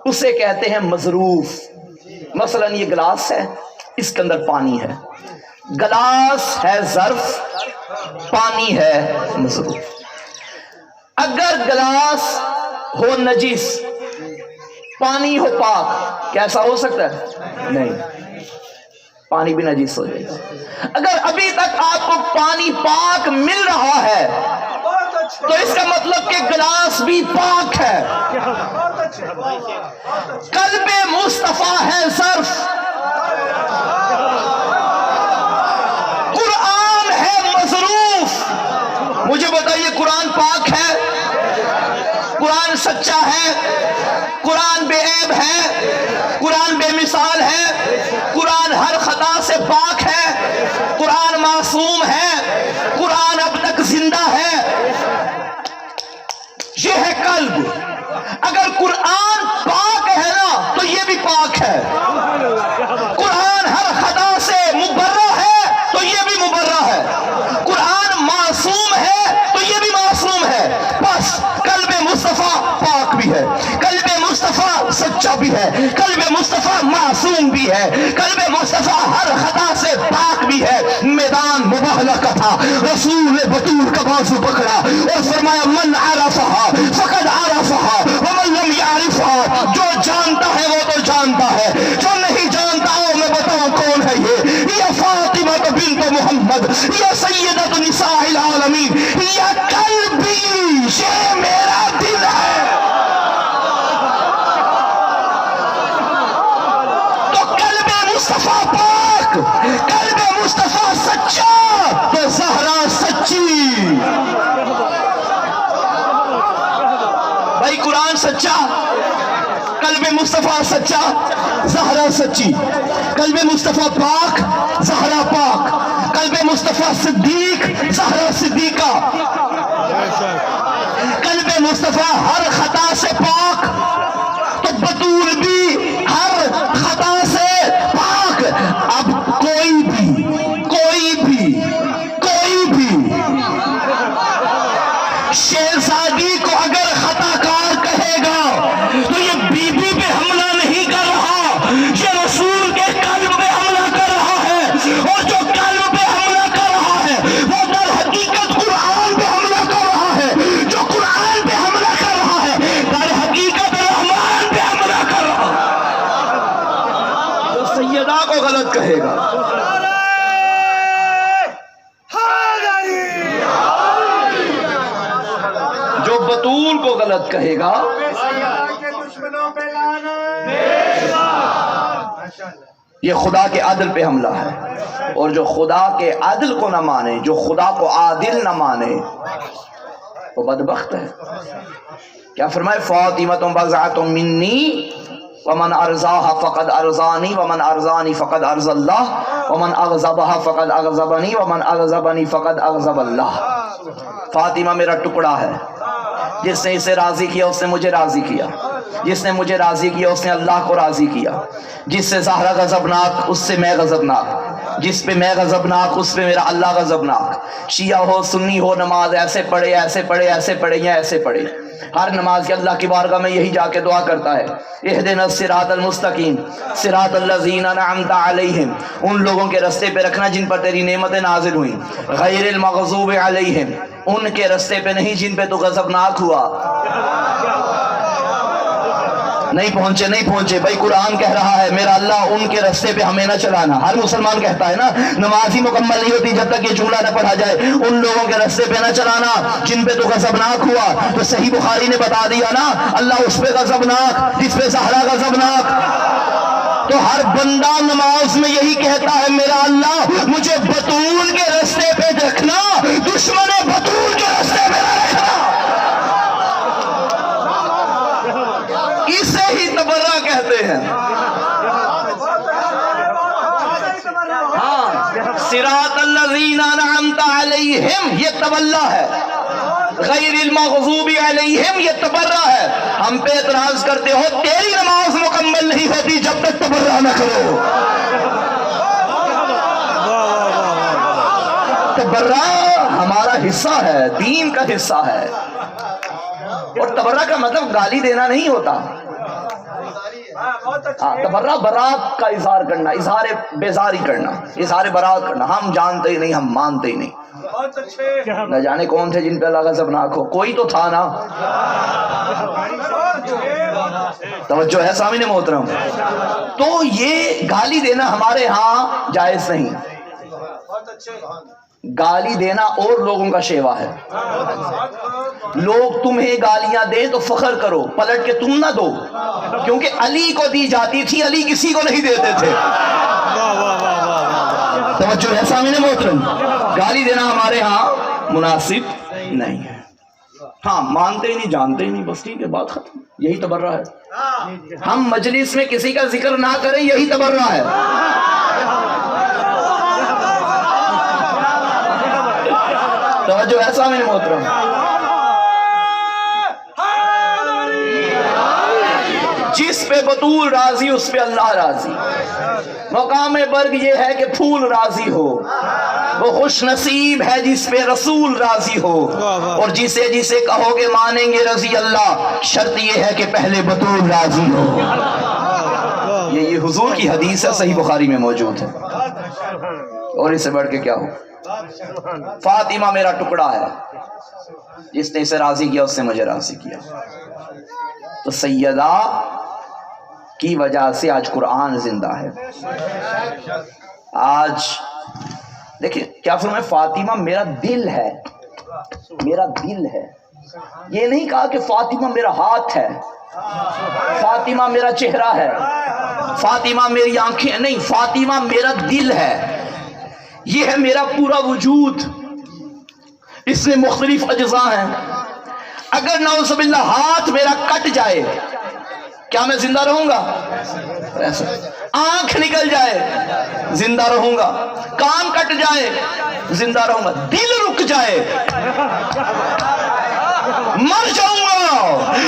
اسے کہتے ہیں مظروف. مثلا یہ گلاس ہے، اس کے اندر پانی ہے. گلاس ہے ظرف، پانی ہے مظروف. اگر گلاس ہو نجس، پانی ہو پاک، کیسا ہو سکتا ہے؟ نہیں، پانی بھی نجس ہو جائے گا. اگر ابھی تک آپ کو پانی پاک مل رہا ہے تو اس کا مطلب کہ گلاس بھی پاک ہے. قلب مصطفیٰ ہے ظرف. قرآن سچا ہے، قرآن بے عیب ہے، قرآن بے مثال ہے، قرآن ہر خطا سے پاک ہے، قرآن معصوم ہے، قرآن اب تک زندہ ہے۔ یہ ہے قلب۔ اگر قرآن پاک ہے نا تو یہ بھی پاک ہے۔ قرآن ہر خطا سے مبرہ ہے تو یہ بھی مبرہ ہے۔ قرآن معصوم ہے تو یہ بھی معصوم ہے۔ بس قلب مصطفیٰ پاک بھی ہے، قلب مصطفیٰ سچا بھی ہے، قلب مصطفیٰ معصوم بھی ہے، قلب مصطفیٰ ہر خطا سے پاک بھی ہے۔ میدان مباہلہ کا تھا، رسول بطول کا بازو پکڑا اور فرمایا من عرفہا فقد عرفہا ومن لم یعرفہا، جو جانتا ہے وہ تو جانتا ہے، جو نہیں جانتا ہو میں بتاؤں کون ہے یہ فاطمہ بنت محمد، یہ سیدۃ نساء العالمین، یہ قلبی، یہ میرا دل ہے۔ تو قلب مصطفیٰ پاک، قلب مصطفیٰ سچا تو زہرا سچی۔ بھائی قرآن سچا، قلب مصطفیٰ سچا، زہرا سچی، قلب مصطفیٰ پاک، زہرا پاک، قلب مصطفیٰ صدیق، زہرا صدیقہ، قلب مصطفیٰ ہر خطا سے پاک تو بطول بھی ہر خطا سے پاک۔ اب کوئی بھی شہزادی کو اگر خطا کار کہے گا تو یہ بی بی پہ حملہ نہیں کر رہا، یہ رسول کے قلب پہ حملہ کر رہا ہے، اور جو قلب پہ حملہ کر رہا ہے وہ در حقیقت قرآن پہ حملہ کر رہا ہے، جو قرآن پہ حملہ کر رہا ہے در حقیقت رحمان پہ حملہ کر رہا ہے۔ جو سیدہ کو غلط کہے گا، جو بطول کو غلط کہے گا، یہ خدا کے عدل پہ حملہ ہے، اور جو خدا کے عدل کو نہ مانے، جو خدا کو عادل نہ مانے وہ بدبخت ہے۔ کیا فرمائے فاطمۃ بضعۃ منی ومن ارضاها فقد ارضانی ومن ارضانی فقد ارض اللہ ومن اغضبها فقد اغضبنی ومن اغضبنی فقد اغضب اللہ۔ فاطمہ میرا ٹکڑا ہے، جس نے اسے راضی کیا اس نے مجھے راضی کیا، جس نے مجھے راضی کیا اس نے اللہ کو راضی کیا، جس سے زہرا غضبناک اس سے میں غضبناک، جس پہ میں غضبناک اس پہ میرا اللہ غضبناک۔ شیعہ ہو سنی ہو، نماز ایسے پڑھے ایسے پڑھے ایسے پڑھے یا ایسے پڑھے، ہر نماز کے اللہ کی بارگاہ میں یہی جا کے دعا کرتا ہے، اہدنا الصراط المستقیم صراط الذین انعمت علیہم، ان لوگوں کے رستے پہ رکھنا جن پر تیری نعمتیں نازل ہوئیں، غیر المغضوب علیہم، ان کے رستے پہ نہیں جن پہ تو غضبناک ہوا۔ نہیں پہنچے بھائی قرآن کہہ رہا ہے میرا اللہ ان کے رستے پہ ہمیں نہ چلانا۔ ہر مسلمان کہتا ہے نا، نماز ہی مکمل نہیں ہوتی جب تک یہ جملہ نہ پڑھا جائے، ان لوگوں کے رستے پہ نہ چلانا جن پہ تو غضبناک ہوا۔ تو صحیح بخاری نے بتا دیا نا، اللہ اس پہ غضبناک جس پہ زہرا غضبناک۔ تو ہر بندہ نماز میں یہی کہتا ہے میرا اللہ مجھے بطول کے رستے پہ رکھنا، دشمن بطول کے رستے پہ نہ رکھنا۔ اسے ہی تبرہ کہتے ہیں۔ ہاں، صراط الذین انعمت علیہم یہ تولا ہے، غیر المغضوب علیہم یہ تبرہ ہے۔ ہم پہ اعتراض کرتے ہو تیری نماز مکمل نہیں ہوتی جب تک تبرہ نہ کرو۔ تبرہ ہمارا حصہ ہے، دین کا حصہ ہے، اور تبرہ کا مطلب گالی دینا نہیں ہوتا۔ تبرہ برات کا اظہار کرنا، اظہار بیزاری کرنا، اظہار برات کرنا، ہم جانتے ہی نہیں ہم مانتے ہی نہیں۔ نہ جانے کون تھے جن پہ اللہ غضبناک ہو، کوئی تو تھا نا۔ توجہ ہے سامعین محترم؟ تو یہ گالی دینا ہمارے ہاں جائز نہیں۔ گالی دینا اور لوگوں کا شیوا ہے۔ لوگ تمہیں گالیاں دیں تو فخر کرو، پلٹ کے تم نہ دو، کیونکہ علی کو دی جاتی تھی، علی کسی کو نہیں دیتے تھے۔ توجہ ہے سامعین محترم؟ گالی دینا ہمارے ہاں مناسب نہیں ہے۔ ہاں مانتے ہی نہیں، جانتے ہی نہیں، بس ٹھیک ہے، بات ختم، یہی تبرہ ہے. ہم مجلس میں کسی کا ذکر نہ کریں، یہی تبرہ ہے. توجہ ایسا میں محترم. جس پہ بطول راضی اس پہ اللہ راضی. مقام برگ یہ ہے کہ پھول راضی ہو. وہ خوش نصیب ہے جس پہ رسول راضی ہو. اور جسے جسے کہو گے مانیں گے رضی اللہ، شرط یہ ہے کہ پہلے بطول راضی ہو. یہ حضور کی حدیث ہے، صحیح بخاری میں موجود ہے. اور اس سے بڑھ کے کیا ہو. فاطمہ میرا ٹکڑا ہے، جس نے اسے راضی کیا اس نے مجھے راضی کیا. تو سیدہ کی وجہ سے آج قرآن زندہ ہے. آج دیکھیں کیا فرمایا، فاطمہ میرا دل ہے، میرا دل ہے. یہ نہیں کہا کہ فاطمہ میرا ہاتھ ہے، فاطمہ میرا چہرہ ہے، فاطمہ میری آنکھیں، نہیں، فاطمہ میرا دل ہے. یہ ہے میرا پورا وجود. اس میں مختلف اجزاء ہیں. اگر نعوذ باللہ ہاتھ میرا کٹ جائے کیا میں زندہ رہوں گا؟ آنکھ نکل جائے زندہ رہوں گا، کان کٹ جائے زندہ رہوں گا، دل رک جائے مر جاؤں گا.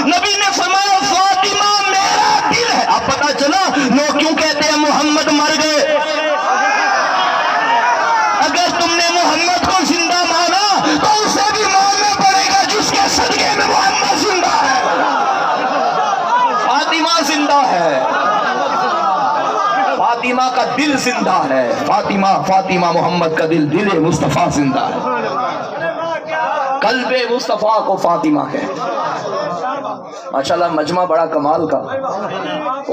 نبی نے فرمایا فاطمہ میرا دل ہے. اب پتا چلا لوگ کیوں کہتے ہیں محمد مر گئے. اگر تم نے محمد کو زندہ مانا تو اسے بھی ماننا پڑے گا جس کے صدقے میں محمد زندہ ہے. فاطمہ زندہ ہے، فاطمہ کا دل زندہ ہے. فاطمہ محمد کا دل مصطفیٰ زندہ ہے. قلب مصطفیٰ کو فاطمہ ہے. ماشاءاللہ مجمع بڑا کمال کا،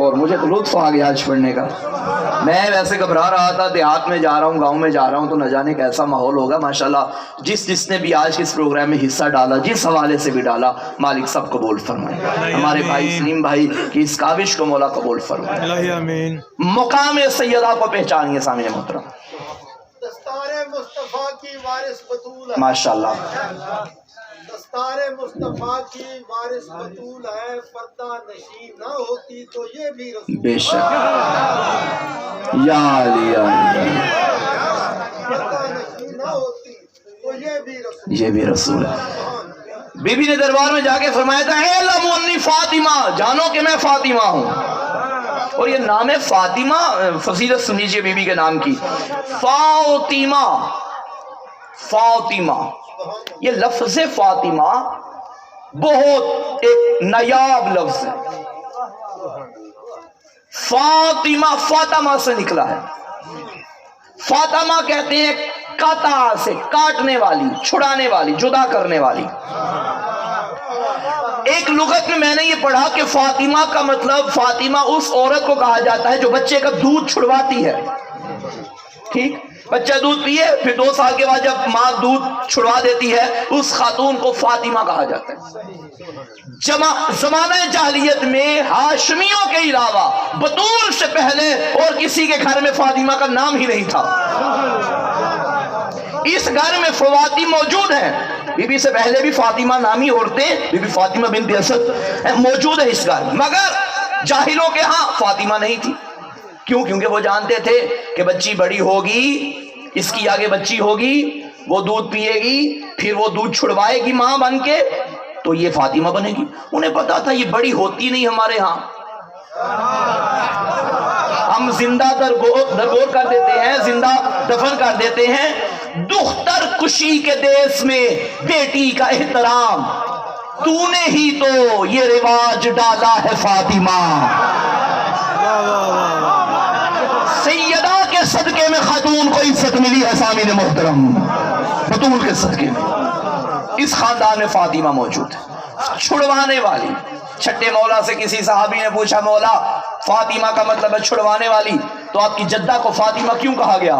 اور مجھے تو لطف آ گیا آج پڑھنے کا. میں ویسے گھبرا رہا تھا، دیہات میں جا رہا ہوں، گاؤں میں جا رہا ہوں، تو نہ جانے کیسا ماحول ہوگا. ماشاءاللہ جس نے بھی آج اس پروگرام میں حصہ ڈالا، جس حوالے سے بھی ڈالا، مالک سب قبول فرمائے. ہمارے بھائی سلیم بھائی کی اس کاوش کو مولا قبول فرمائے. مقام سیدہ کو پہچانیے سامنے محترم. دستار مصطفیٰ کی وارث بطول ہے. ماشاءاللہ دستار مصطفیٰ کی وارث بطول ہے. پردہ نشین نہ ہوتی تو یہ بھی رسول. بے شک یا علی پردہ نشین نہ ہوتی تو یہ بھی رسول ہے. بی بی نے دربار میں جا کے فرمایا تھا اعلموا انی فاطمہ، جانو کہ میں فاطمہ ہوں. اور یہ نام ہے فاطمہ، فضیلت سنیجیے بی بی کے نام کی. فاطمہ یہ لفظ فاطمہ بہت ایک نایاب لفظ ہے. فاطمہ سے نکلا ہے. فاطمہ کہتے ہیں قطع سے، کاٹنے والی، چھڑانے والی، جدا کرنے والی. ایک لغت میں نے یہ پڑھا کہ فاطمہ کا مطلب، فاطمہ اس عورت کو کہا جاتا ہے جو بچے کا دودھ چھڑواتی ہے. ٹھیک، بچہ دودھ پیے، پھر 2 سال کے بعد جب ماں دودھ چھڑوا دیتی ہے، اس خاتون کو فاطمہ کہا جاتا ہے. زمانہ جاہلیت میں ہاشمیوں کے علاوہ بطول سے پہلے اور کسی کے گھر میں فاطمہ کا نام ہی نہیں تھا. اس گھر میں فواتین موجود ہیں. بی بی سے پہلے بھی فاطمہ نامی عورتیں، بی بی فاطمہ بنت اسد موجود ہے اس گھر میں، مگر جاہلوں کے ہاں فاطمہ نہیں تھی. کیوں؟ کیونکہ وہ جانتے تھے کہ بچی بڑی ہوگی، اس کی آگے بچی ہوگی، وہ دودھ پیے گی، پھر وہ دودھ چھڑوائے گی ماں بن کے، تو یہ فاطمہ بنے گی. انہیں پتا تھا یہ بڑی ہوتی نہیں ہمارے ہاں، ہم زندہ درگور کر دیتے ہیں، زندہ دفن کر دیتے ہیں. دختر کشی کے دیس میں بیٹی کا احترام، تو نے ہی تو یہ رواج ڈالا ہے فاطمہ. سیدہ کے صدقے میں خاتون کو عزت ملی ہے سامعین محترم، بطول کے صدقے میں. اس خاندان میں فاطمہ موجود ہے. چھڑوانے والی. چھٹے مولا سے کسی صحابی نے پوچھا مولا فاطمہ کا مطلب ہے چھڑوانے والی، تو آپ کی جدہ کو فاطمہ کیوں کہا گیا؟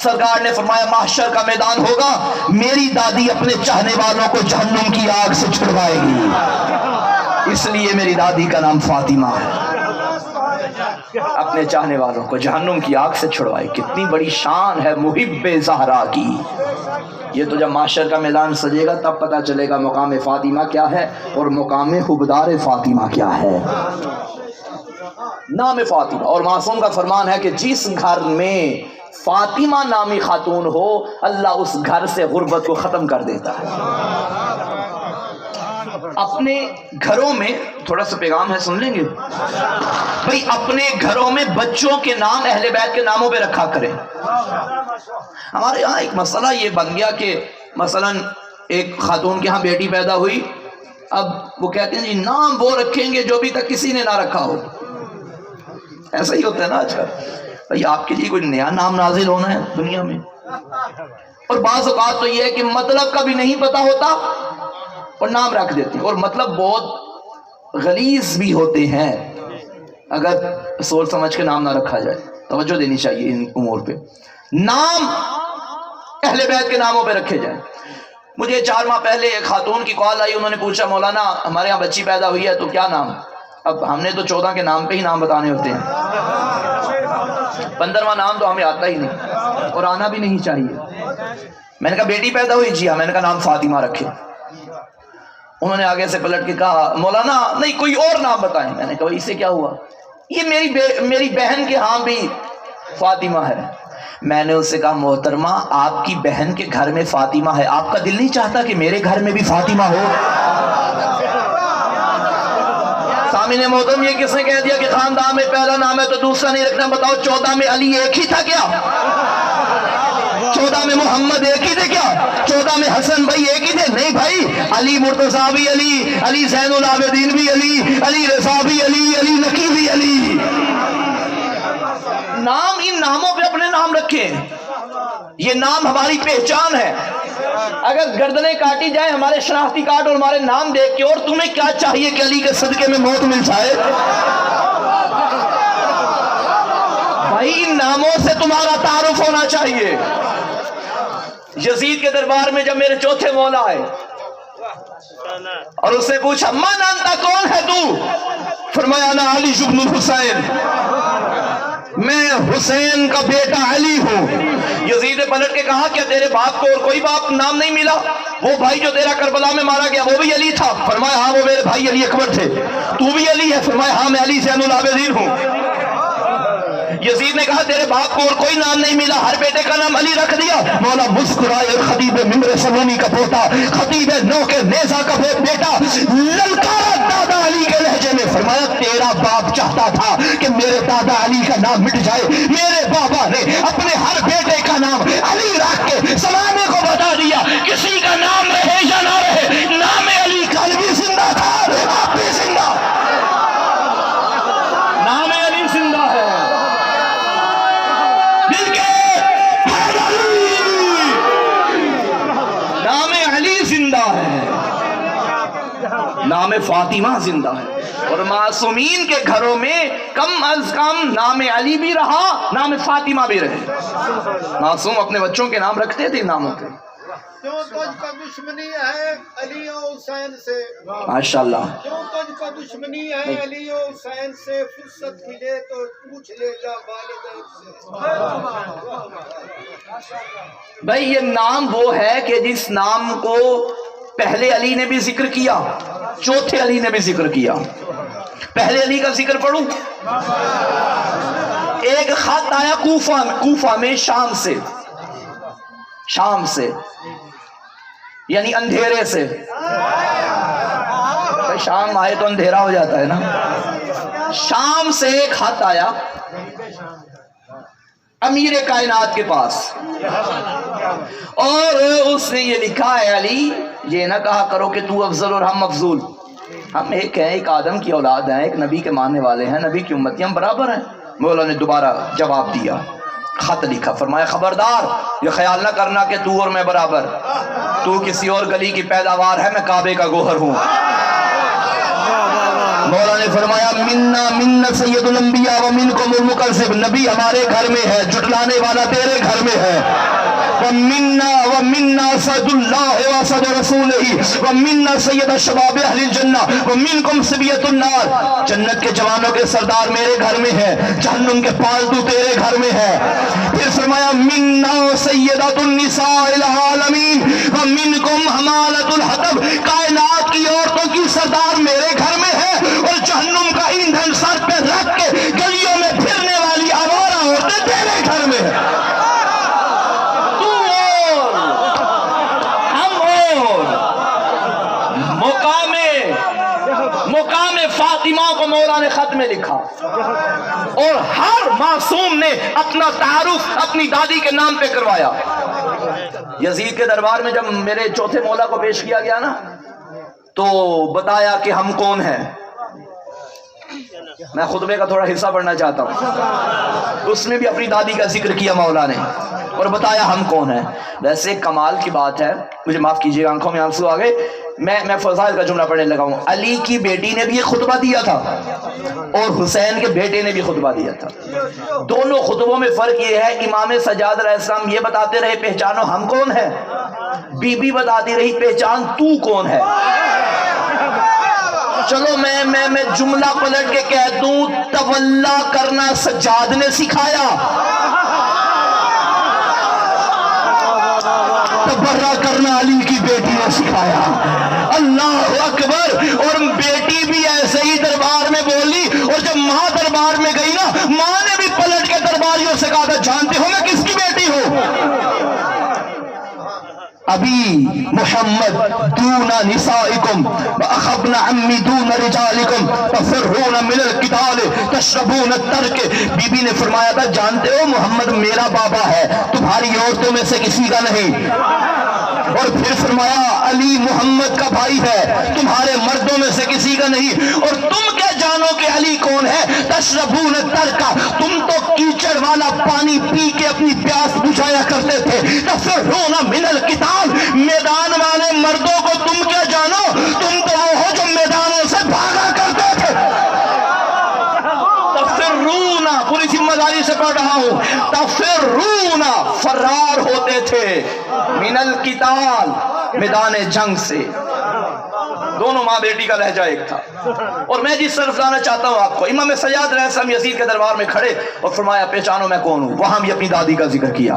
سرکار نے فرمایا محشر کا میدان ہوگا، میری دادی اپنے چاہنے والوں کو جہنم کی آگ سے چھڑوائے گی، اس لیے میری دادی کا نام فاطمہ ہے. اپنے چاہنے والوں کو جہنم کی آگ سے چھڑوائے. کتنی بڑی شان ہے محب زہرا کی. یہ تو جب معاشر کا میدان سجے گا تب پتہ چلے گا مقام فاطمہ کیا ہے اور مقام حبدار فاطمہ کیا ہے. نام فاطمہ. اور معصوم کا فرمان ہے کہ جس گھر میں فاطمہ نامی خاتون ہو اللہ اس گھر سے غربت کو ختم کر دیتا ہے. اپنے گھروں میں تھوڑا سا پیغام ہے سن لیں گے بھئی، اپنے گھروں میں بچوں کے نام اہل بیت کے ناموں پہ رکھا کریں. ہمارے یہاں ایک مسئلہ یہ بن گیا کہ مثلا ایک خاتون کے ہاں بیٹی پیدا ہوئی، اب وہ کہتے ہیں جی نام وہ رکھیں گے جو ابھی تک کسی نے نہ رکھا ہو. ایسا ہی ہوتا ہے نا آج کل. بھئی آپ کے لیے کوئی نیا نام نازل ہونا ہے دنیا میں. اور بعض اوقات تو یہ ہے کہ مطلب کا بھی نہیں پتا ہوتا اور نام رکھ دیتے ہیں، اور مطلب بہت غلیظ بھی ہوتے ہیں اگر سوچ سمجھ کے نام نہ رکھا جائے. توجہ دینی چاہیے ان امور پہ. نام اہل بیت کے ناموں پہ رکھے جائیں. مجھے 4 ماہ پہلے ایک خاتون کی کال آئی، انہوں نے پوچھا مولانا ہمارے ہاں بچی پیدا ہوئی ہے تو کیا نام؟ اب ہم نے تو 14 کے نام پہ ہی نام بتانے ہوتے ہیں، 15واں نام تو ہمیں آتا ہی نہیں اور آنا بھی نہیں چاہیے. میں نے کہا بیٹی پیدا ہوئی؟ جی ہاں. میں نے کہا نام فاطمہ رکھے. انہوں نے آگے سے پلٹ کے کہا مولانا نہیں کوئی اور نام بتائیں. میں نے کہا اس سے کیا ہوا؟ یہ میری بہن کے ہاں بھی فاطمہ ہے. میں نے اس سے کہا محترمہ آپ کی بہن کے گھر میں فاطمہ ہے، آپ کا دل نہیں چاہتا کہ میرے گھر میں بھی فاطمہ ہو؟ سامنے محترم یہ کس نے کہہ دیا کہ خاندان میں پہلا نام ہے تو دوسرا نہیں رکھنا؟ بتاؤ 14 میں علی ایک ہی تھا کیا؟ 14 میں محمد ایک ہی تھے کیا؟ 14 میں حسن بھائی ایک ہی تھے؟ نہیں بھائی، علی مرتضیٰ بھی علی، علی زین العابدین بھی علی، علی رضا بھی علی، علی نقی بھی علی. نام ان ناموں پہ اپنے نام رکھیں. یہ نام ہماری پہچان ہے. اگر گردنیں کاٹی جائیں ہمارے شناختی کارڈ اور ہمارے نام دیکھ کے، اور تمہیں کیا چاہیے کہ علی کے صدقے میں موت مل جائے؟ بھائی ان ناموں سے تمہارا تعارف ہونا چاہیے. یزید کے دربار میں جب میرے چوتھے مولا آئے اور اس نے پوچھا من انت، کون ہے تو؟ فرمایا انا علی بن الحسین، میں حسین کا بیٹا علی ہوں. یزید نے پلٹ کے کہا کیا تیرے باپ کو اور کوئی باپ نام نہیں ملا؟ وہ بھائی جو تیرا کربلا میں مارا گیا وہ بھی علی تھا؟ فرمایا ہاں وہ میرے بھائی علی اکبر تھے. تو بھی علی ہے؟ فرمایا ہاں میں علی زین العابدین ہوں. یزید نے کہا تیرے باپ کو اور کوئی نام نہیں ملا، ہر بیٹے کا نام علی رکھ دیا؟ مولا مسکرائے، خطیب ممبر سلونی کا پوتا، خطیب نو کے نیزہ کا بیٹا للکارا دادا علی کے لہجے میں. فرمایا تیرا باپ چاہتا تھا کہ میرے دادا علی کا نام مٹ جائے، میرے بابا نے اپنے ہر بیٹے کا نام علی رکھ کے زمانے کو بتا دیا کسی کا نام رہے یا نہ رہے، نام علی کل بھی زندہ تھا، اب بھی زندہ. نام علی زندہ ہے. نام فاطمہ زندہ ہے. اور معصومین کے گھروں میں کم از کم نام علی بھی رہا، نام فاطمہ بھی رہے. معصوم اپنے بچوں کے نام رکھتے تھے ناموں پہ. کیوں تجھ کا دشمنی ہے علی و حسین سے؟ ماشاءاللہ. کیوں تجھ کا دشمنی ہے علی و حسین سے؟ فرصت ملے تو پوچھ لے جا والدین سے. بھائی یہ نام وہ ہے کہ جس نام کو پہلے علی نے بھی ذکر کیا، چوتھے علی نے بھی ذکر کیا. پہلے علی کا ذکر پڑھوں. ایک خط آیا کوفہ میں شام سے یعنی اندھیرے سے. بھائی شام آئے تو اندھیرا ہو جاتا ہے نا. شام سے ایک خط آیا امیر کائنات کے پاس اور اس نے یہ لکھا ہے علی یہ نہ کہا کرو کہ تو افضل اور ہم افضول. ہم ایک ہیں، ایک آدم کی اولاد ہیں، ایک نبی کے ماننے والے ہیں، نبی کی امتی، ہم برابر ہیں. مولا نے دوبارہ جواب دیا، خط لکھا. فرمایا خبردار یہ خیال نہ کرنا کہ تو اور میں برابر، تو کسی اور گلی کی پیداوار ہے، میں کعبے کا گوہر ہوں. مولا نے فرمایا منا سید الانبیاء و منکم المکذب، نبی ہمارے گھر میں ہے، جھٹلانے والا تیرے گھر میں ہے. ومنا اسد اللہ واسد رسولہ ومنا سید شباب اہل الجنہ ومنکم صبیۃ النار. جنت کے جوانوں کے سردار میرے گھر میں ہے، جہنم کے پالتو تیرے گھر میں ہے. پھر فرمایا منا سیدۃ النساء العالمین ومنکم حمالۃ الحطب، کائنات کی عورتوں کی سردار میرے گھر میں ہے اور جہنم کا ایندھن سر پہ رکھ کے گلیوں میں پھرنے والی آوارہ عورتیں تیرے گھر میں ہے. مقام فاطمہ کو مولا نے خط میں لکھا اور ہر معصوم نے اپنا تعارف اپنی دادی کے نام پہ کروایا. یزید کے دربار میں جب میرے چوتھے مولا کو پیش کیا گیا نا تو بتایا کہ ہم کون ہیں. میں خطبے کا تھوڑا حصہ پڑھنا چاہتا ہوں. اس میں بھی اپنی دادی کا ذکر کیا مولا نے اور بتایا ہم کون ہیں. ویسے کمال کی بات ہے، مجھے معاف کیجیے آنکھوں میں آنسو آ گئے. میں فضائل کا جملہ پڑھنے لگا ہوں. علی کی بیٹی نے بھی ایک خطبہ دیا تھا اور حسین کے بیٹے نے بھی خطبہ دیا تھا. دونوں خطبوں میں فرق یہ ہے، امام سجاد علیہ السلام یہ بتاتے رہے پہچانو ہم کون ہیں، بی بی بتاتی رہی پہچان تو کون ہے. چلو میں جملہ پلٹ کے کہہ دوں، تولا کرنا سجاد نے سکھایا، تبرہ کرنا علی کی بیٹی نے سکھایا. اللہ اکبر. اور بیٹی بھی ایسے ہی دربار میں بولی اور جب ماں دربار میں گئی نا ماں نے بھی پلٹ کے درباریوں سے کہا تھا جانتے ہو میں کس کی بیٹی ہوں؟ ابھی محمد دون نسائکم واخبن عمی دون رجالکم تفرون من القتال تشربون الترک. بی بی نے فرمایا تھا جانتے ہو محمد میرا بابا ہے، تمہاری عورتوں میں سے کسی کا نہیں. اور پھر فرمایا علی محمد کا بھائی ہے، تمہارے مردوں میں سے کسی کا نہیں. اور تم کیا جانو کہ علی کون ہے؟ تشربون الترک، تم تو کیچڑ والا پانی پی کے اپنی پیاس بجھایا کرتے تھے. تفرون من القتال، میدان والے مردوں کو تم کیا جانو؟ تم تو وہ ہو جو میدانوں سے بھاگا کرتے تھے. تفرون، پوری ذمہ داری سے پڑھ رہا ہوں، تفرون فرار ہوتے تھے من القتال، میدان جنگ سے. دونوں ماں بیٹی کا لہجہ ایک تھا. اور میں جس طرف لانا چاہتا ہوں آپ کو، امام سجاد علیہ السلام یزید کے دربار میں کھڑے اور فرمایا پہچانو میں کون ہوں. وہاں بھی اپنی دادی کا ذکر کیا.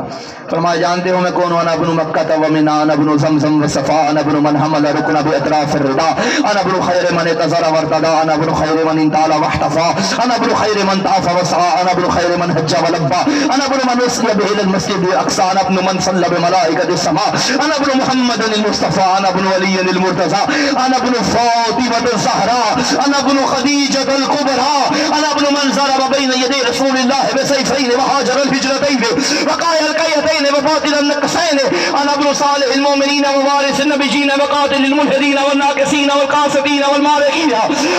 فرمایا جانتے ہو میں کون ہوں؟ انا ابن مکہ ومنا، انا ابن زمزم وصفا، انا ابن من حمل رکن باطراف الردا، انا ابن خیر من اتزر وارتدا، انا ابن خیر من انتال واحتفا، انا ابن خیر من طاف وسعى، انا ابن خیر من حج ولبى، انا ابن من وصل به الى المسجد الاقصى، انا ابن من صلى بملائكه السماء، انا ابن محمد المصطفى، انا ابن علي المرتضى، انا ابن فاطمة الزهراء، انا ابن خدیجة الكبرى، انا ابن من ضرب بين يدي رسول الله بسيفين وهاجر الهجرتين وقايا الكيتين وفاطل النقصين، انا ابن صالح المؤمنين ووارث النبيين وقاتل الملحدين والناكسين والقاسدين والمارقين،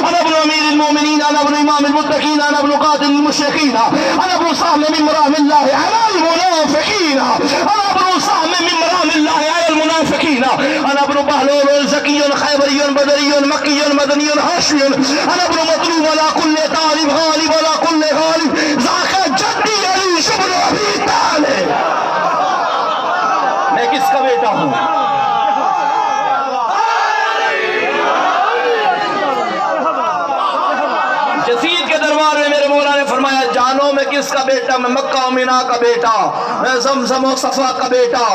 انا ابن امير المؤمنين، انا ابن امام المتقين، انا ابن قاتل المشركين، انا ابن سهم من مرام الله على المنافقين، انا ابن سهم من مرام الله على المنافقين، انا ابن بهلول زكي خيبري بدري مكي مدني هاشمي، انا ابن مطلوب ولا كل طالب غالب ولا كل غالب، ذاك جدي علي شبر ابي طالب. میں کس کا بیٹا ہوں؟ یزید کے دربار میں میرے مولا نے فرمایا جانو میں کس کا بیٹا؟ میں مکہ و مینا کا بیٹا، میں زمزم و صفا کا بیٹا،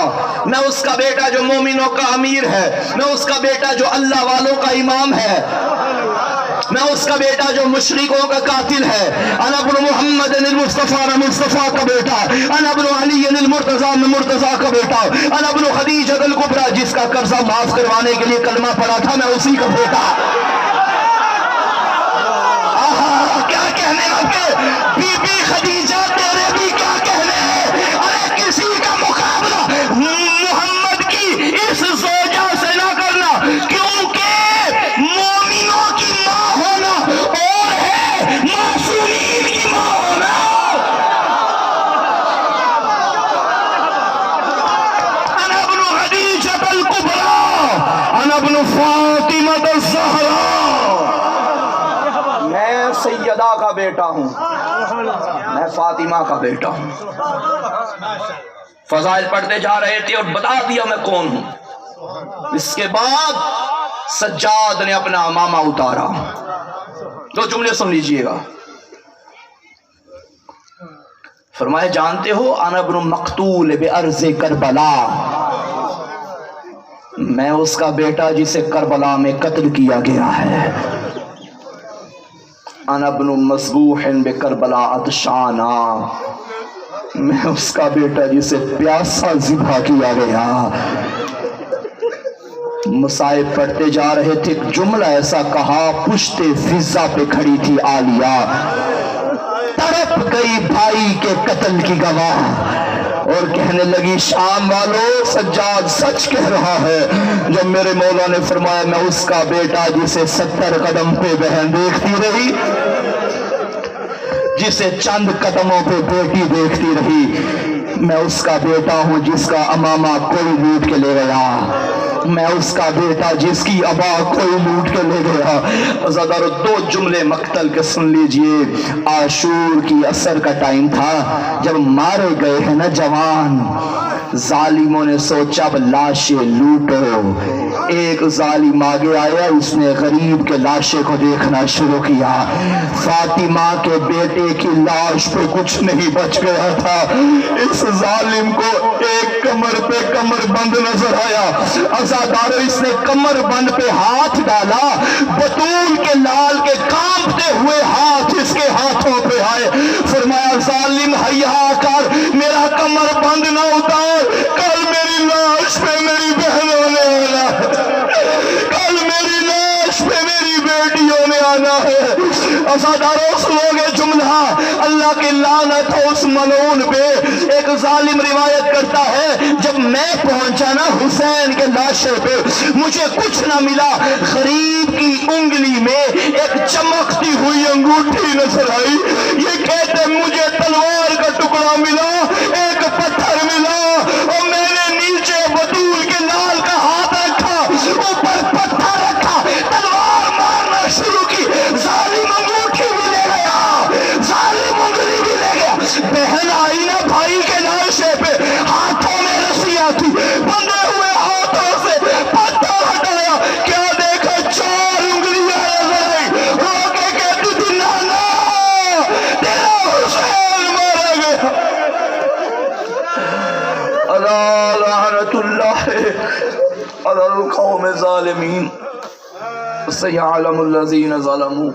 میں اس کا بیٹا جو مومنوں کا امیر ہے، میں اس کا بیٹا جو اللہ والوں کا امام ہے، میں اس کا بیٹا جو مشرکوں کا قاتل ہے. انا ابن محمد المصطفیٰ، میں مصطفیٰ کا بیٹا، انا ابن علی المرتضیٰ، میں مرتضیٰ کا بیٹا، انا ابن خدیجہ الکبریٰ جس کا قرضہ معاف کروانے کے لیے کلمہ پڑھا تھا میں اسی کا بیٹا. کیا کہنے لگے بی بی خدیجہ تیرے بھی کیا کہنے؟ ارے کسی کا مقابلہ محمد کی اس زوجہ سے نہ کرنا، کیونکہ مومنوں کی ماں ہونا اور ہے معصومین کی ماں ہونا. انا ابن خدیجہ الکبریٰ، انا ابن فاطمہ الزہراء، میں سیدہ کا بیٹا ہوں، میں فاطمہ کا بیٹا ہوں. فضائل پڑھتے جا رہے تھے اور بتا دیا میں کون ہوں۔ اس کے بعد سجاد نے اپنا امامہ اتارا۔ دو جملے سن لیجئے گا۔ فرمایا جانتے ہو انا ابن مقتول بارض کربلا، میں اس کا بیٹا جسے کربلا میں قتل کیا گیا ہے۔ انا ابن مذبوح بکربلا عطشانا، میں اس کا بیٹا جسے پیاسا ذبح کیا گیا۔ مصائب پڑھتے جا رہے تھے، ایک جملہ ایسا کہا، پشت فضا پہ کھڑی تھی عالیہ، تڑپ گئی بھائی کے قتل کی گواہ، اور کہنے لگی شام والوں سجاد سچ کہہ رہا ہے جب میرے مولا نے فرمایا میں اس کا بیٹا جسے 70 قدم پہ بہن دیکھتی رہی، جسے چند قدموں پہ بیٹی دیکھتی رہی، میں اس کا بیٹا ہوں جس کا امامہ کوئی لوٹ کے لے گیا، میں اس کا بیٹا جس کی ابا کوئی لوٹ کے لے گیا۔ عزادارو دو جملے مقتل کے سن لیجئے۔ عاشور کی عصر کا ٹائم تھا، جب مارے گئے ہیں نا جوان، ظالموں نے سوچا اب لاشیں لوٹو۔ ایک ظالم آگے آیا، اس نے غریب کے لاشے کو دیکھنا شروع کیا۔ فاطمہ کے بیٹے کی لاش پہ کچھ نہیں بچ گیا تھا، اس ظالم کو ایک کمر پہ کمر بند نظر آیا۔ عزادارو اس نے کمر بند پہ ہاتھ ڈالا، بطول کے لال کے کانپتے ہوئے ہاتھ اس کے ہاتھوں پہ آئے۔ فرمایا ظالم حیا کر، میرا کمر بند نہ اتار، کل میری لاش پہ میری بہنوں نے آنا ہے، کل میری لاش پہ میری بیٹیوں نے آنا ہے۔ عزادارو سنو گے جملہ، اللہ کی لعنت ہو اس ملعون پہ۔ ایک ظالم روایت کرتا ہے جب میں پہنچا نا حسین کے لاشے پہ، مجھے کچھ نہ ملا، غریب کی انگلی میں ایک چمکتی ہوئی انگوٹھی نظر آئی۔ یہ کہتے مجھے تلوار کا ٹکڑا ملا، ایک پتھر ملا، اور میں نے نیچے بطول کے لال کا ہاتھ رکھا، اوپر پتھر رکھا، تلوار مارنا شروع کی، ظالم انگوٹھی بھی لے گیا، ظالم انگلی بھی لے گیا۔ بہن آئی نا بھائی کے لاشے پہ، ہاتھوں میں رسیاں تھی، بندھے ہوئے ہاتھوں سے پتھر ہٹایا، کیا دیکھا 4 انگلیاں نظر آئی، رو کے کہتی تھی نانا تیرا حسین مارا گیا۔ الا لعنت اللہ علی القوم الظالمین، سیعلم الذین ظلموا